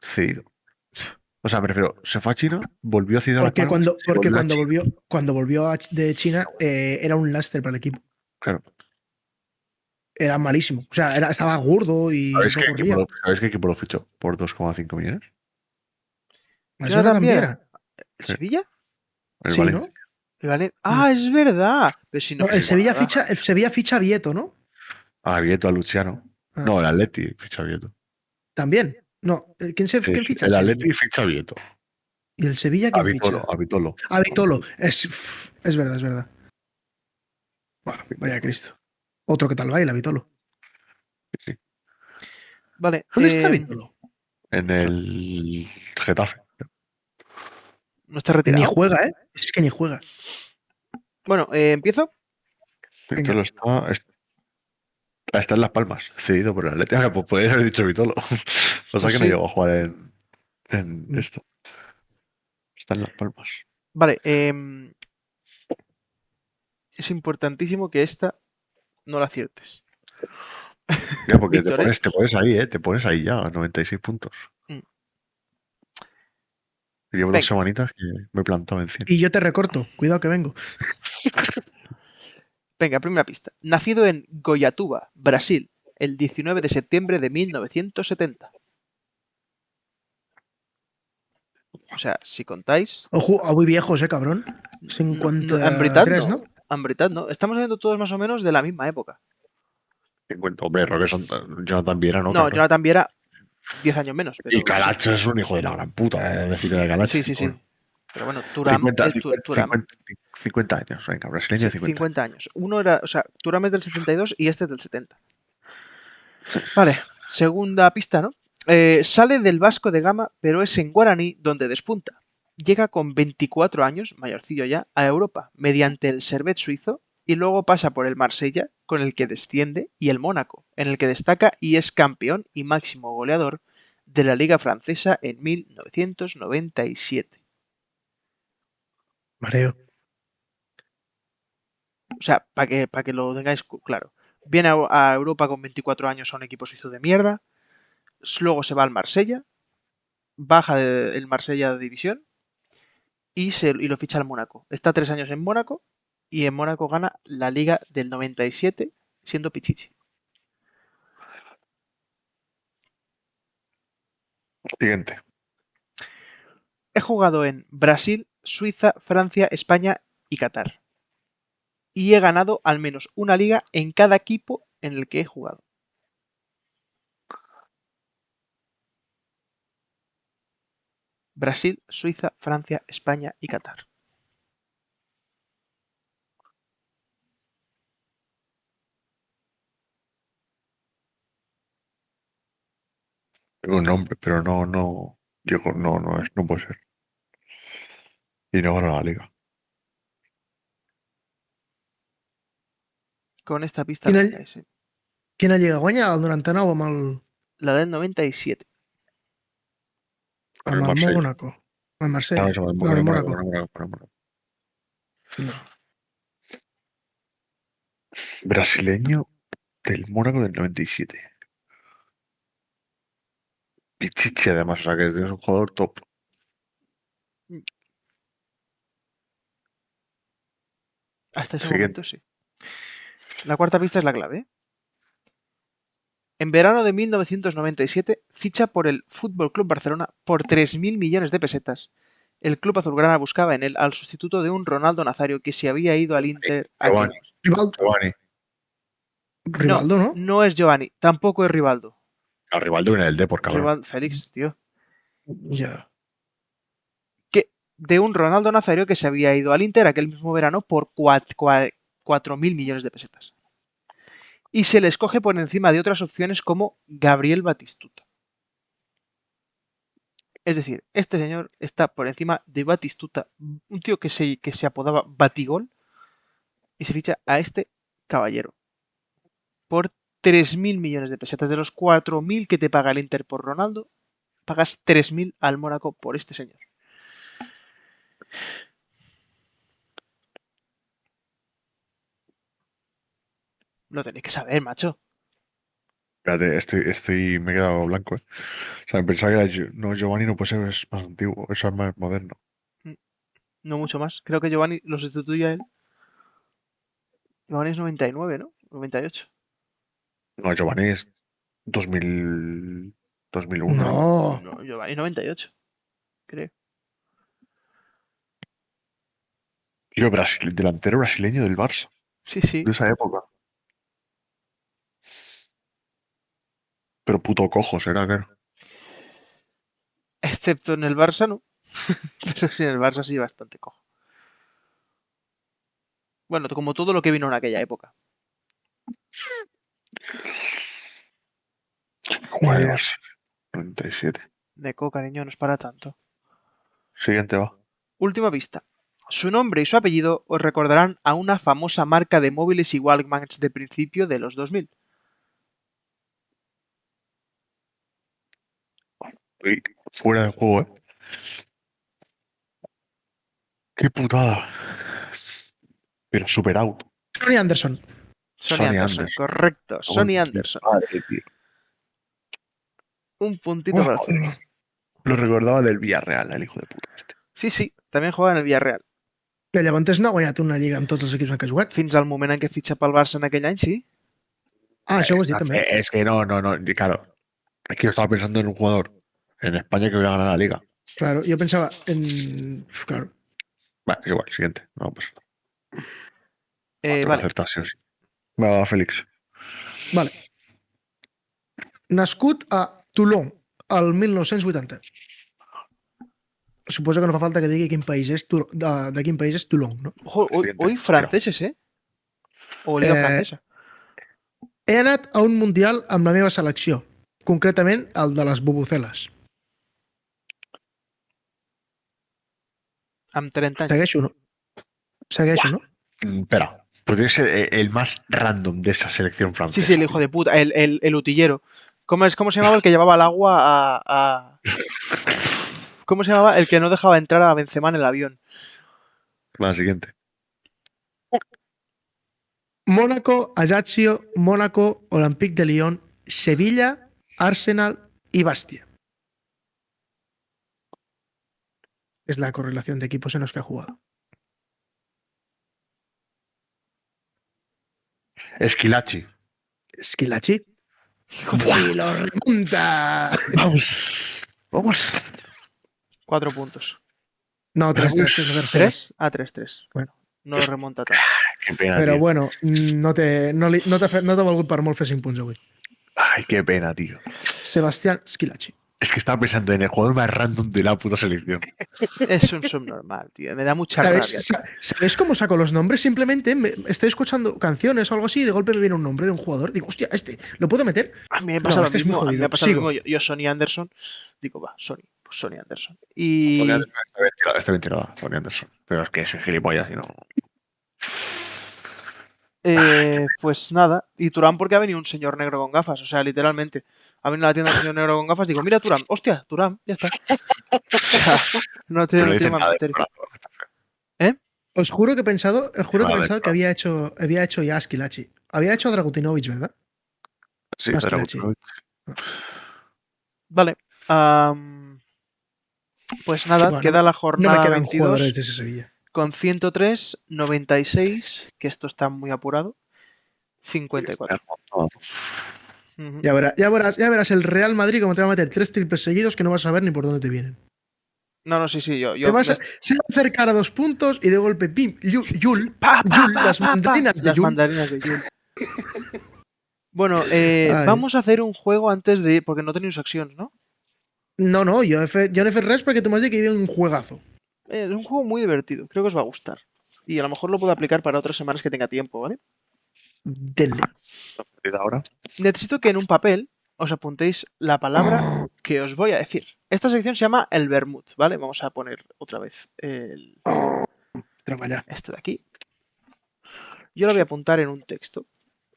cedido. O sea, me refiero, se fue a China, volvió a cedido a Las Porque Palmas. cuando volvió de China era un lastre para el equipo. Claro. Era malísimo. O sea, estaba gordo y ¿Sabéis no qué corría. equipo lo fichó? Por 2,5 millones. Eso Jonathan Viera. Viera. ¿El Sí. Sevilla? El Sí, Valencia. ¿no? Ah, es verdad. Pero si no, No, el Sevilla ficha a Vieto, ¿no? A Vieto, a Luciano. Ah. No, el Atleti ficha a Vieto. También. No, ¿quién ficha? El Atleti ficha a Vieto. ¿Y el Sevilla quién ficha? A Vitolo. A Vitolo. Es verdad. Bueno, vaya Cristo. Otro que tal baila, Vitolo. Sí. Vale. ¿Dónde está Vitolo? En el Getafe. No está retirado. Ni juega, ¿eh? Es que ni juega. Bueno, ¿empiezo? Vitolo está en Las Palmas, cedido por el Atleti. Ah, pues podéis haber dicho Vitolo. O sea Pues que sí. no llegó a jugar en esto. Está en Las Palmas. Vale. Es importantísimo que esta no la aciertes. Ya, porque Víctor, ¿eh? te pones ahí, te pones ahí ya, a 96 puntos. Mm. Llevo Venga. 2 semanitas que me he plantado en 100. Y yo te recorto. Cuidado que vengo. Venga, primera pista. Nacido en Goiatuba, Brasil, el 19 de septiembre de 1970. O sea, si contáis... Ojo, muy viejos, cabrón. 53, ¿no? Ambritat, ¿no? Estamos hablando todos más o menos de la misma época. 50. Hombre, Jonathan Viera, ¿no? No, Cabrón. Jonathan Viera, 10 años menos. Pero Y Calacho es un hijo de la gran puta, decir de Calacho. Sí. Bueno, Pero bueno, Turam 50 años, venga, brasileño sí, 50. 50 años. Uno era, o sea, Turam es del 72 y este es del 70. Vale, segunda pista, ¿no? Sale del Vasco de Gama, pero es en Guaraní donde despunta. Llega con 24 años, mayorcillo ya, a Europa, mediante el Servette suizo, y luego pasa por el Marsella, con el que desciende, y el Mónaco, en el que destaca y es campeón y máximo goleador de la Liga Francesa en 1997. Mareo. O sea, para que lo tengáis claro. Viene a Europa con 24 años a un equipo suizo de mierda, luego se va al Marsella, baja del Marsella de división y lo ficha al Mónaco. Está 3 años en Mónaco y en Mónaco gana la Liga del 97 siendo Pichichi. Siguiente. He jugado en Brasil, Suiza, Francia, España y Qatar. Y he ganado al menos una liga en cada equipo en el que he jugado. Brasil, Suiza, Francia, España y Qatar. Tengo un nombre, pero no puede ser. Y no ganó la liga. Con esta pista Quina, la guanyáis, sí. quina lliga guanya? El 99 amb La del 97. el Marsella. Mónaco. El Marsella. Ah, eso, No, el Mónaco, Mónaco. Mónaco. No. Brasileño del Mónaco del 97. Pichichi, además, o sea que es un jugador top. Hasta ese Siguiente. momento, sí. La cuarta pista es la clave. En verano de 1997 ficha por el Fútbol Club Barcelona por 3.000 millones de pesetas. El club azulgrana buscaba en él al sustituto de un Ronaldo Nazario que se había ido al Inter. Giovanni. Rivaldo, Giovanni. Rivaldo, ¿no? No es Giovanni, tampoco es Rivaldo. A Rivaldo viene del Depor, cabrón. Félix, tío. Ya. De un Ronaldo Nazario que se había ido al Inter aquel mismo verano por 4.000 millones de pesetas. Y se le escoge por encima de otras opciones como Gabriel Batistuta. Es decir, este señor está por encima de Batistuta, un tío que se apodaba Batigol, y se ficha a este caballero por 3.000 millones de pesetas. De los 4.000 que te paga el Inter por Ronaldo, pagas 3.000 al Mónaco por este señor. Lo tenéis que saber, macho. Espérate, me he quedado blanco, ¿eh? O sea, pensaba que era no, Giovanni no puede ser, es más antiguo, eso es más moderno. No mucho más. Creo que Giovanni lo sustituye a él. Giovanni es 99, ¿no? 98. No, Giovanni es 2000, 2001. No. No, Giovanni 98, creo. Tío, delantero brasileño del Barça, Sí, sí. de esa época. Pero puto cojo será, claro. Excepto en el Barça, no. Pero sí, en el Barça sí, bastante cojo. Bueno, como todo lo que vino en aquella época. Juega el Barça, 97. Deco, cariño, no es para tanto. Siguiente va. Última pista. Su nombre y su apellido os recordarán a una famosa marca de móviles y Walkmans de principio de los 2000. Estoy fuera del juego, ¿eh? ¡Qué putada! Pero super out. Sonny Anderson. Sonny Anderson, correcto. Sonny Anderson. Madre, tío. Un puntito para el Félix. Lo recordaba del Villarreal, el hijo de puta este. Sí, sí, también juega en el Villarreal. Que Llevantes no ha guanyat una lliga amb tots els equips en què ha jugat. Fins al moment en què fitxa pel Barça en aquell any, sí. Ah, això ho has dit també. Es que no, claro. Es que yo estaba pensando en un jugador en España que hubiera ganado la liga. Claro, yo pensaba en... Claro. Vale, es igual, siguiente. No, pues. Vale. Acertar, sí o sí. Va, Félix. Vale. Nascut a Toulon el 1980. Suposo que no fa falta que digui quin país és de quin país és Toulon, no? Ojo, hoy franceses, ¿eh? O Liga Francesa. He anat a un mundial amb la meva selecció, concretament el de les bubuceles. Amb 30 anys. Segueixo, no? Segueixo, no? Espera, podría ser el más random de esa selección francesa. Sí, el hijo de puta, el utillero. ¿Cómo se llamaba el que llevaba el agua a... ¿Cómo se llamaba el que no dejaba entrar a Benzema en el avión? Va, siguiente. Mónaco, Ajaccio, Mónaco, Olympique de Lyon, Sevilla, Arsenal y Bastia. Es la correlación de equipos en los que ha jugado. Esquilachi. Esquilachi. ¡Y lo remonta! Vamos. 4 puntos. No, 3-3. ¿3? Ah, 3-3. Bueno. No lo remonta tanto. Qué pena, Però tío. bueno, no t'ha valgut per molt fer 5 punts avui. Ay, qué pena, tío. Sebastián Esquilachi. Es que estaba pensando en el jugador más random de la puta selección. Es un subnormal, tío. Me da mucha rabia. ¿Sabéis cómo saco los nombres? Simplemente estoy escuchando canciones o algo así y de golpe me viene un nombre de un jugador. Digo, hostia, ¿lo puedo meter? A mí me pasa lo este mismo. es muy A mí me jodido. pasa lo mismo. Yo, Sonny Anderson. Digo, va, Sonny. Pues Sonny Anderson. Y... Sonny Anderson está bien tirado, Sonny Anderson. Pero es que es gilipollas y no... Pues nada. Y Turán porque ha venido un señor negro con gafas. O sea, literalmente. Ha venido a la tienda un señor negro con gafas. Digo, mira Turán. Hostia, Turán. Ya está. O sea, no Pero tiene, no dicen más nada de misterio. corazón. Os juro que he pensado, Vale, que había hecho ya Esquilachi. Había hecho a Dragutinovic, ¿verdad? Sí, Más pero que Vale. Pues nada, Bueno, queda la no me jornada quedan 22 jugadores de ese Sevilla. con 103, 96, que esto está muy apurado, 54. Ujú. Ya verás el Real Madrid como te va a meter 3 triples seguidos que no vas a ver ni por dónde te vienen. No, sí, yo Se va a acercar a 2 puntos y de golpe, pim, Yul, ¡Pa, pa, Yul, pa, las pa, pa! mandarinas de Las Yul. mandarinas de Yul. Bueno, Ay. vamos a hacer un juego antes de ir, porque no tenéis acciones, ¿no? No, yo no he fet res porque tú me has dicho que viene un juegazo. Es un juego muy divertido, creo que os va a gustar. Y a lo mejor lo puedo aplicar para otras semanas que tenga tiempo, ¿vale? Denle. Ahora. Necesito que en un papel os apuntéis la palabra que os voy a decir. Esta sección se llama el vermut, ¿vale? Vamos a poner otra vez este de aquí. Yo lo voy a apuntar en un texto.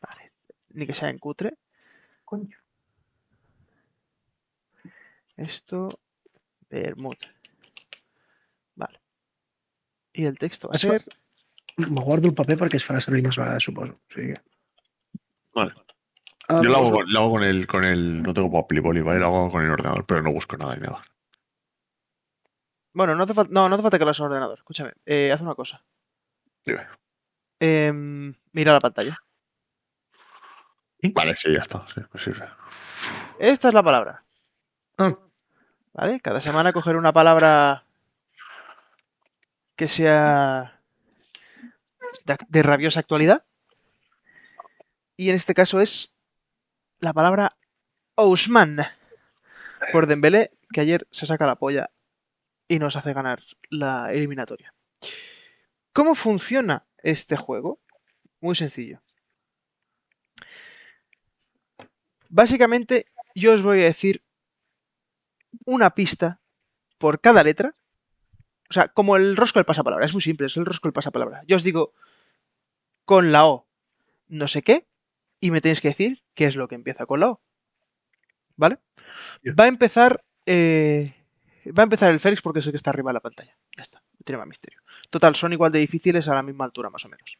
Vale. Ni que sea en cutre. Coño. Esto, vermut. Vale. Y el texto va a ser... Me guardo el paper perquè es farà servir més vegades, suposo. O sigui que... Vale. Yo lo hago con el. No tengo papel y boli, ¿vale? Lo hago con el ordenador, pero no busco nada ni nada. Bueno, no hace falta que lo hagas en ordenador. Escúchame, haz una cosa. Dime. Mira la pantalla. Vale, sí, ya está. Sí, pues sirve. Esta es la palabra. Ah. ¿Vale? Cada semana coger una palabra que sea de rabiosa actualidad. Y en este caso es la palabra Ousmane por Dembélé, que ayer se saca la polla y nos hace ganar la eliminatoria. ¿Cómo funciona este juego? Muy sencillo. Básicamente, yo os voy a decir una pista por cada letra. O sea, como el rosco del pasapalabra. Es muy simple, es el rosco del pasapalabra. Yo os digo con la O no sé qué y me tenéis que decir qué es lo que empieza con la O. ¿Vale? Va a empezar el Félix porque es el que está arriba de la pantalla. Ya está, no tiene más misterio. Total, son igual de difíciles a la misma altura, más o menos.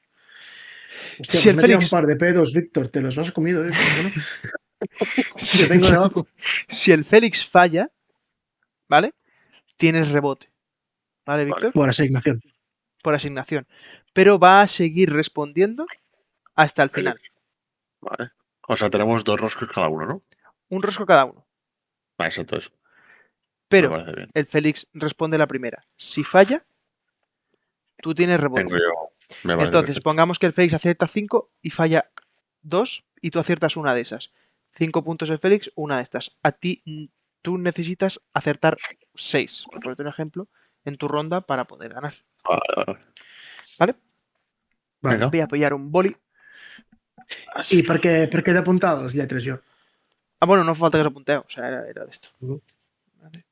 Hostia, Si el me tira Félix... un par de pedos, Víctor, te los has comido, Bueno. Si, tengo debajo. Si el Félix falla, ¿vale? Tienes rebote. ¿Vale, Víctor? Por asignación. Por asignación. Pero va a seguir respondiendo hasta el final. Vale. O sea, tenemos 2 roscos cada uno, ¿no? Un rosco cada uno. Vale, exacto eso. Pero Me parece bien. el Félix responde la primera. Si falla, tú tienes rebote. Tengo yo. Me parece Entonces, perfecto. pongamos que el Félix acierta 5 y falla 2 y tú aciertas una de esas. 5 puntos el Félix, una de estas. A ti, tú necesitas acertar 6, por ponerte un ejemplo, en tu ronda para poder ganar. Vale. ¿Vale? Voy a apoyar un boli. Así. I per què he d'apuntar les lletres jo? Ah, bueno, no falta que os apunteo. O sea, era de esto. Vale.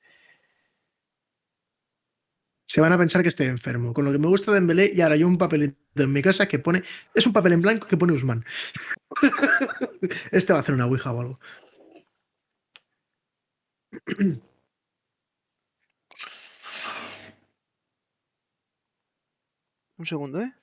Se van a pensar que estoy enfermo. Con lo que me gusta de Dembélé, y ahora hay un papelito en mi casa que pone... Es un papel en blanco que pone Ousmane. Este va a hacer una ouija o algo. Un segundo, ¿eh?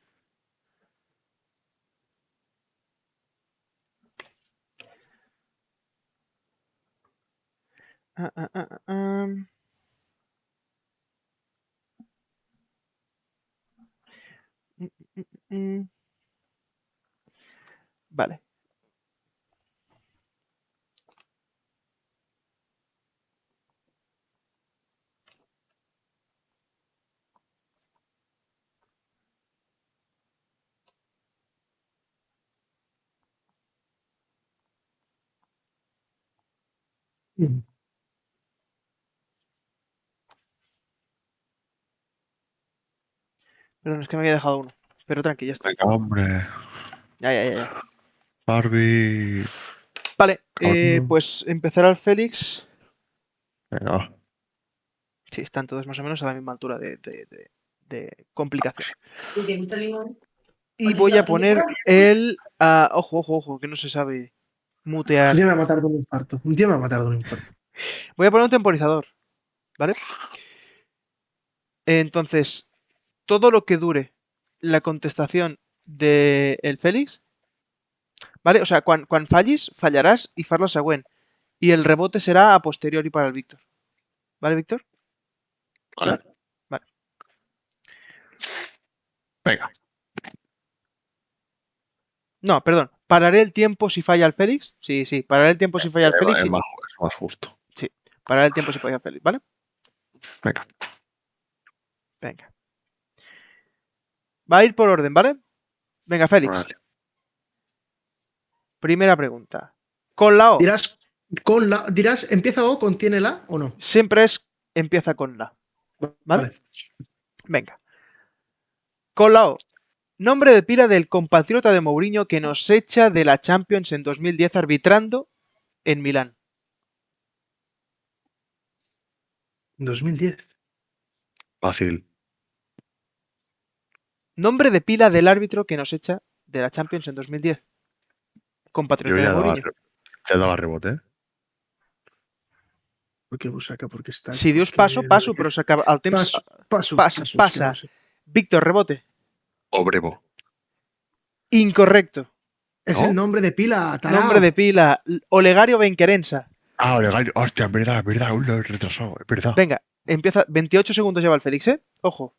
Vale. Perdón, es que me había dejado uno. Pero tranqui, ya está. Venga, hombre. Ya. Barbie. Vale, pues empezará el Félix. Venga, va. Sí, están todos más o menos a la misma altura de complicación. Y voy a poner el... ojo, que no se sabe mutear. Un día me va a matar de un infarto. Un día me va a matar de un infarto. Voy a poner un temporizador, ¿vale? Entonces, todo lo que dure la contestación del Félix, ¿vale? O sea, quan fallis, fallaràs i fas la següent. Y el rebote será a posteriori para el Víctor. ¿Vale, Víctor? Vale. Vale. Venga. No, perdón. ¿Pararé el tiempo si falla el Félix? Sí, pararé el tiempo si falla el Félix. Es Sí. más justo. Sí, pararé el tiempo si falla el Félix, ¿vale? Venga. Va a ir por orden, ¿vale? Venga, Félix. Vale. Primera pregunta. Con la O. Dirás, ¿empieza O, contiene la o no? Siempre empieza con la. ¿Vale? Venga. Con la O. Nombre de pila del compatriota de Mourinho que nos echa de la Champions en 2010 arbitrando en Milán. 2010. Fácil. Nombre de pila del árbitro que nos echa de la Champions en 2010. Compatriota de Mourinho. Ya daba rebote, ¿eh? Porque Busaca, porque está... Si dius passo, però s'acaba el temps. Passa. Víctor, rebote. Obrevo. Incorrecto. Es ¿No? el nombre de pila, tarao. Nombre de pila. Olegario Benquerensa. Olegario. Hostia, es verdad. Lo he retrasado, es verdad. Venga, empieza. 28 segundos lleva el Félix, ¿eh? Ojo.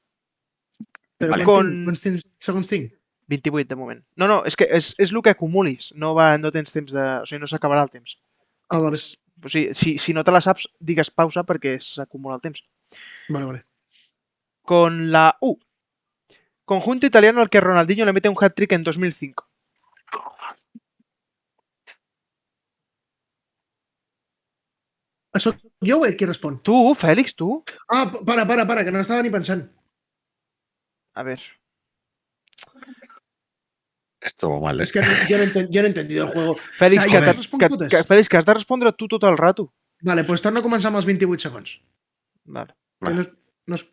Però Vale. segons tinc. 28 de moment. No, és que és el que acumulis. No tens temps de... O sigui, no s'acabarà el temps. Ah, vale. O sigui, si no te la saps, digues pausa perquè s'acumula el temps. Vale. Con la U. Conjunto italiano al que Ronaldinho le mete un hat-trick en 2005. Soc jo o ell qui respon? Tu, Fèlix, tu? Ah, para, que no estava ni pensant. A ver. Esto va mal, ¿eh? Es que yo no he entendido el juego. Fèlix, O sigui, jo responc totes? Fèlix, que has de respondre tu tot el rato. Vale, pues torno a començar amb els 28 segons. Vale. Que no es...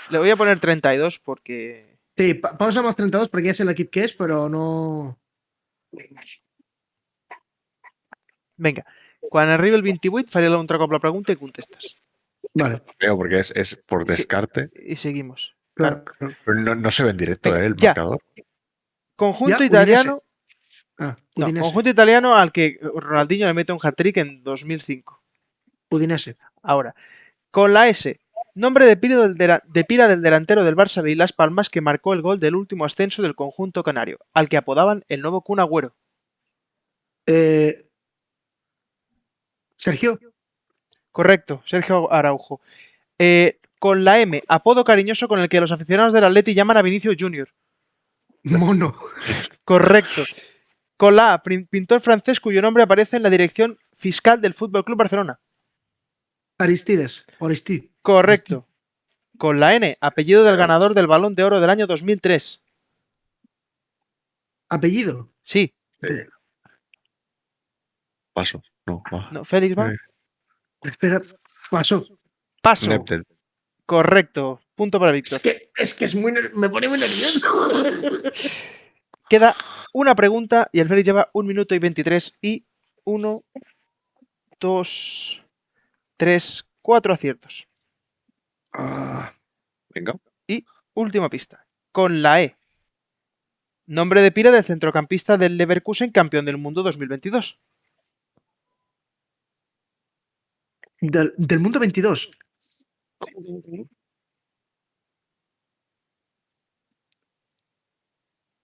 Le voy a poner 32 porque... Sí, pausa amb els 32 perquè ja sé l'equip que és, però no... Venga, quan arribi el 28 faré un altre cop la pregunta i contestes. Vale. Veo porque es por descarte. Y seguimos. Claro. Pero no se ve en directo, Venga, el ya. marcador. Conjunto Ya, italiano... Ah, No, Udinese. conjunto italiano al que Ronaldinho le mete un hat-trick en 2005. Udinese. Ahora, con la S. Nombre de pila del delantero del Barça de Las Palmas que marcó el gol del último ascenso del conjunto canario, al que apodaban el nuevo Kun Agüero. Sergio. Correcto, Sergio Araujo. Con la M. Apodo cariñoso con el que los aficionados del Atleti llaman a Vinicius Junior. Mono. Correcto. Con la A. Pintor francés cuyo nombre aparece en la dirección fiscal del Fútbol Club Barcelona. Aristides. Oristí. Correcto. Con la N. Apellido del ganador del Balón de Oro del año 2003. Apellido. Sí. Paso. No, va. No, Félix va. Espera. Paso. Paso. Neptel. Correcto. Punto para Víctor. Es que es muy... Me pone muy nervioso. Queda una pregunta y el Félix lleva 1 minuto y 23 y 1, 2, 3, 4 aciertos. Venga. Y última pista. Con la E. Nombre de pila del centrocampista del Leverkusen, campeón del mundo 2022. Del mundo 22.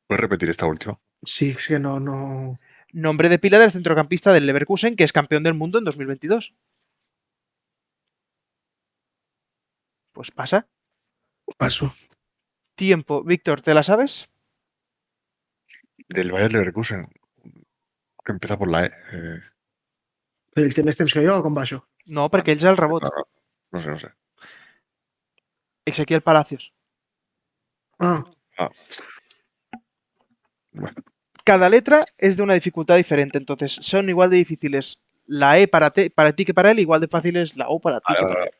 ¿Puedes repetir esta última? Sí, es que no... Nombre de pila del centrocampista del Leverkusen, que es campeón del mundo en 2022. Pues pasa. Paso. Tiempo. Víctor, ¿te la sabes? Del Bayern Leverkusen. Que empieza por la E. Però el té més temps que jo o com va això? No, perquè ells el rebot. No sé. Ezequiel Palacios. Ah. Bueno. Cada letra es de una dificultad diferente, entonces son igual de difíciles la E para ti que para él, igual de fácil es la O para ti que para él.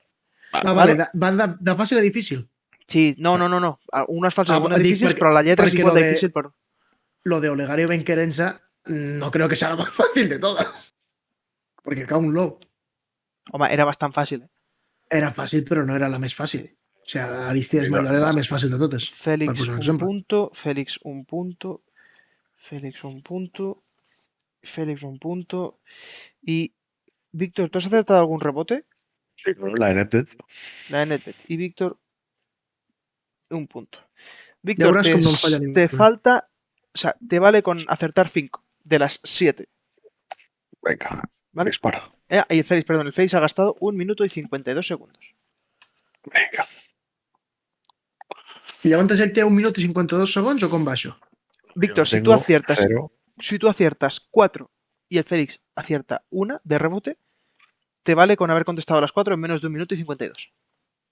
Vale. Van de fàcil a difícil. Sí, no. Unes falses, algunes dic difícils, perquè- però la lletra és perquè igual lo de de- difícil. Però... Lo de Olegario Benquerensa no creo que sea la más fácil de todas. Porque cae un low. Home, era bastant fàcil. Era fàcil, però no era la més fàcil. O sigui, l'Aristides Sí, Mayor era la més fàcil de totes. Félix, posar un un exemple. punto. Félix, un punto. Félix, un punto. Félix, un punto. Y, Víctor, ¿tú has acertado algún rebote? Sí, claro, la de NetBet. La de NetBet. Y Víctor, un punto. Ya Víctor, verás cómo no falla te ninguno. falta... O sea, te vale con acertar 5 de las 7. Venga, ¿Vale? dispara. Y el Félix ha gastado 1 minuto y 52 segundos. Venga. I llavors ell té 1 minut i 52 segons o com va això? Víctor, Yo si tú tengo aciertas 0. si tú aciertas 4 y el Félix acierta 1 de rebote, te vale con haber contestado las 4 en menos de 1 minuto y 52.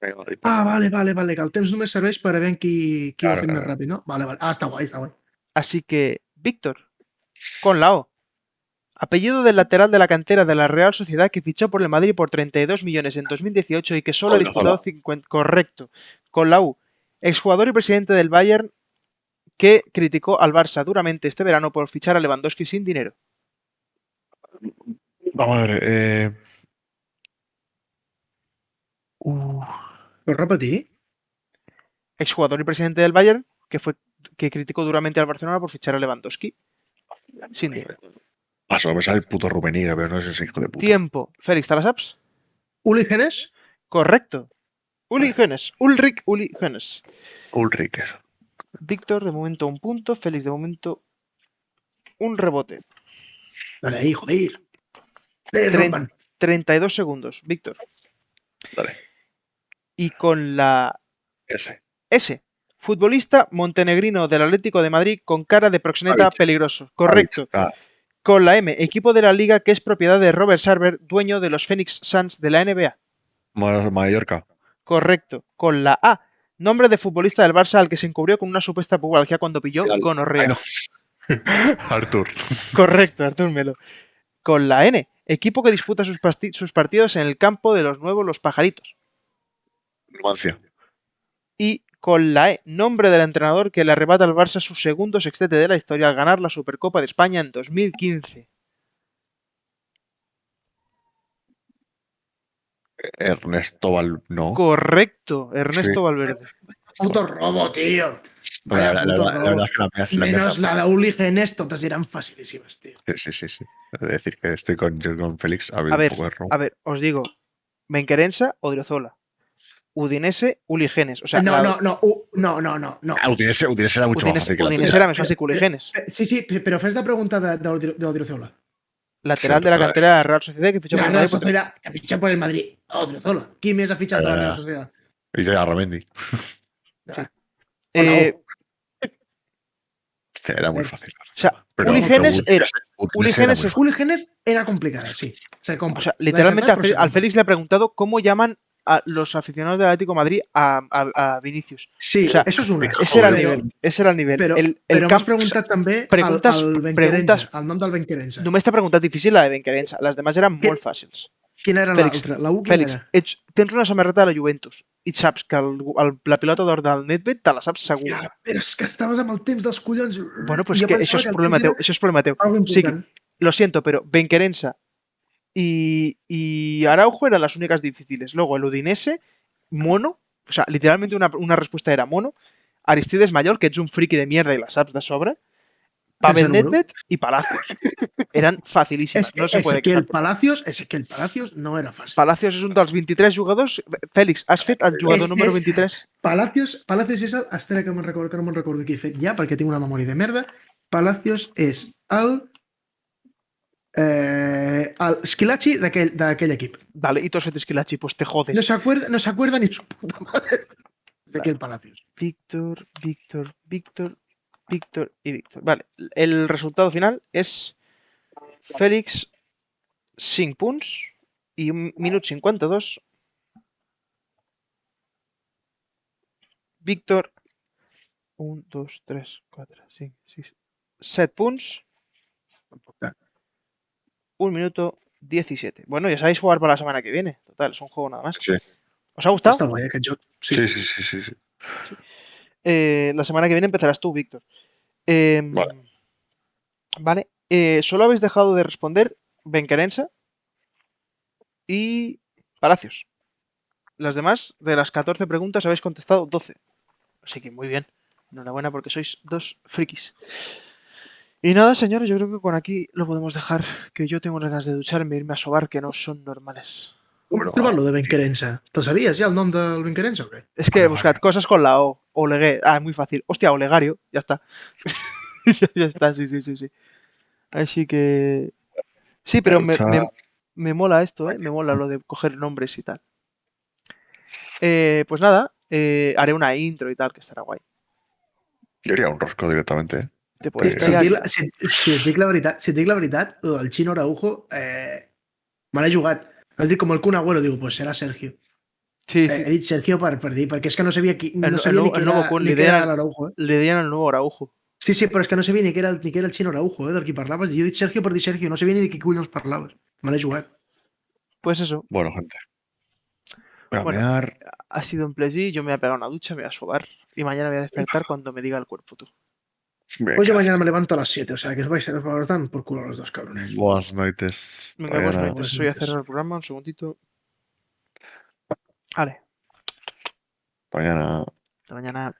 Venga, dispara. Ah, vale, que el temps només serveix per a veure qui ho ha Claro, fet més claro. ràpid, no? Vale. Ah, està guai. Así que, Víctor, con la O. Apellido del lateral de la cantera de la Real Sociedad que fichó por el Madrid por 32 millones en 2018 y que solo ha Odriozola. disputado 50... Correcto. Con la U. Exjugador y presidente del Bayern que criticó al Barça duramente este verano por fichar a Lewandowski sin dinero. Vamos a ver. Pots repetir? Exjugador y presidente del Bayern que criticó duramente al Barcelona por fichar a Lewandowski sin dinero. Ah, solo me sale el puto Rubeniga, pero no es ese hijo de puta. Tiempo. Félix, ¿te la sabes? Uli Genes? Correcto. Uli Hoeneß. Ulrich Uli Hoeneß. Ulrich. Víctor, de momento un punto. Félix, de momento un rebote. Dale ahí, joder. Tren- Rompan. 32 segundos. Víctor. Dale. Y con la Ese. S. Futbolista montenegrino del Atlético de Madrid con cara de proxeneta Savic. peligroso. Correcto. Ah, Con la M. Equipo de la liga que es propiedad de Robert Sarver, dueño de los Phoenix Suns de la NBA. Mallorca. Correcto. Con la A. Nombre de futbolista del Barça al que se encubrió con una supuesta pubalgia cuando pilló Vidal. gonorrea. Ay, no. Artur. Correcto, Artur Melo. Con la N. Equipo que disputa sus partidos en el campo de los nuevos Los Pajaritos. Numancia. Y con la E. Nombre del entrenador que le arrebata al Barça su segundo sextete de la historia al ganar la Supercopa de España en 2015. Ernesto No. Correcto, Ernesto Sí. Valverde. Puto robo, tío. Bueno, Vaya la puto verdad robo. es que la mía Menos la de Uli Genes, todas eran facilísimas, tío. Sí. Es decir, que estoy con Félix. Ha habido A ver, un poco de robo. A ver, os digo. Benquerensa, Odriozola. Udinese, Uli Genes. O sea, No. Ah, Udinese era mucho más fácil que la Udinese tuya. era más fácil que Uli Genes. Sí, pero fes la pregunta de Odriozola. Lateral Sí, de la pero- cantera de la Real Sociedad que fichó La por el Real Madrid por Sociedad, que ficha por el Madrid. Odriozola. ¿Quién més ha fitxat per la Real Sociedad? Y yo a Ramendi. Eh, Era muy fácil. O sea, Pero- Uli pero Genes era. Udinese Uli era Genes muy es- Uli Genes era complicada, sí. Se compra. O sea, La literalmente desentrada, pero se al compra. Félix le ha preguntado cómo llaman a los aficionados del Atlético de Madrid a Vinicius. Sí, o sea, eso és una. Ese era el Però- nivel. Ese era el nivel. Però, el però camp- m'has preguntat també preguntes- al Ben preguntes- Querensa, el nom del Ben Querensa. Només t'ha preguntat difícil la de Benquerensa. Les demás eren molt fàcils. Quina era Fèlix, l'altra? La U quina Fèlix, era? tens una samarreta de la Juventus i saps que la pilota d'or del NetBet te la saps segur. Ja, però és que estaves amb el temps dels collons. Bueno, pues Jo que pensava això és el problema temps teu. era Això és problema teu. algo Sí, important. lo siento, pero Benquerensa y Araujo eran las únicas difíciles. Luego el Udinese, Mono, o sea, literalmente una respuesta era Mono. Aristides Mayor, que ets un friki de mierda y la saps de sobre. Pavel Ese número. Nedved y Palacios. Eran facilísimas. No se puede quejar. Ezequiel Palacios no era fàcil. Palacios és un dels 23 jugadors. Fèlix, has fet el jugador És- número és- 23? Palacios és el... Espera que no me'n recordo qui he fet ja, perquè tinc una memòria de merda. Palacios és el Squillaci d'aquell equip. Vale, i tu has fet Esquilachi, pues te jodes. No se acuerda ni su puta madre. Ezequiel Palacios. Víctor y Víctor. Vale, el resultado final és Fèlix 5 punts i 1 minut 52. Víctor 1, 2, 3, 4, 5, 6, 7 punts. 1 minuto 17. Bueno, ya sabéis jugar para la semana que viene. Total, es un juego nada más. Sí. ¿Os ha gustado? Està guai, aquest joc. Sí. La semana que viene empezarás tú, Víctor. Vale. Solo habéis dejado de responder Benquerensa y Palacios. Las demás, de las 14 preguntas, habéis contestado 12. Así que muy bien. Enhorabuena porque sois 2 frikis. Y nada, señores, yo creo que con aquí lo podemos dejar. Que yo tengo ganas de ducharme e irme a sobar, que no son normales. Com es troba lo de Benquerensa? Te'l sabies ja, el nom del Benquerensa o què? Es que buscad cosas con la O. Olegué. Ah, es muy fácil. Hostia, Olegario. Ya está. Ya está, sí. Así que... Sí, pero me mola esto, ¿eh? Me mola lo de coger nombres y tal. Pues nada, haré una intro y tal, que estará guay. Yo haría un rosco directamente, ¿eh? Te puedes Si pegar. et dic la veritat, lo del Chino Araujo me l'he jugat. Has dit com el Kun Agüero, digo, pues serà Sergio. Sí. He dit Sergio per dir, perquè és que no sabia, El sabia ni nuevo Kun, qui era l'Araujo. Le dieron el nuevo Araujo. Sí, però és que no sabia ni qui era el Chino Araujo, del qui parlaves. Jo he dit Sergio per dir Sergio, no sabia ni de qui collons parlaves. Me l'he jugat. Pues eso. Bueno, gente. Voy a Bueno, mear. ha sido un placer. Yo me voy a pegar una ducha, me voy a sobar. Y mañana voy a despertar cuando me diga el cuerpo tú. Venga. Pues yo mañana me levanto a las 7, o sea que os dan por culo a los dos cabrones. Buenas noites. Venga, pues Mañana. noites. Voy a cerrar el programa un segundito. Vale. Mañana. Hasta mañana.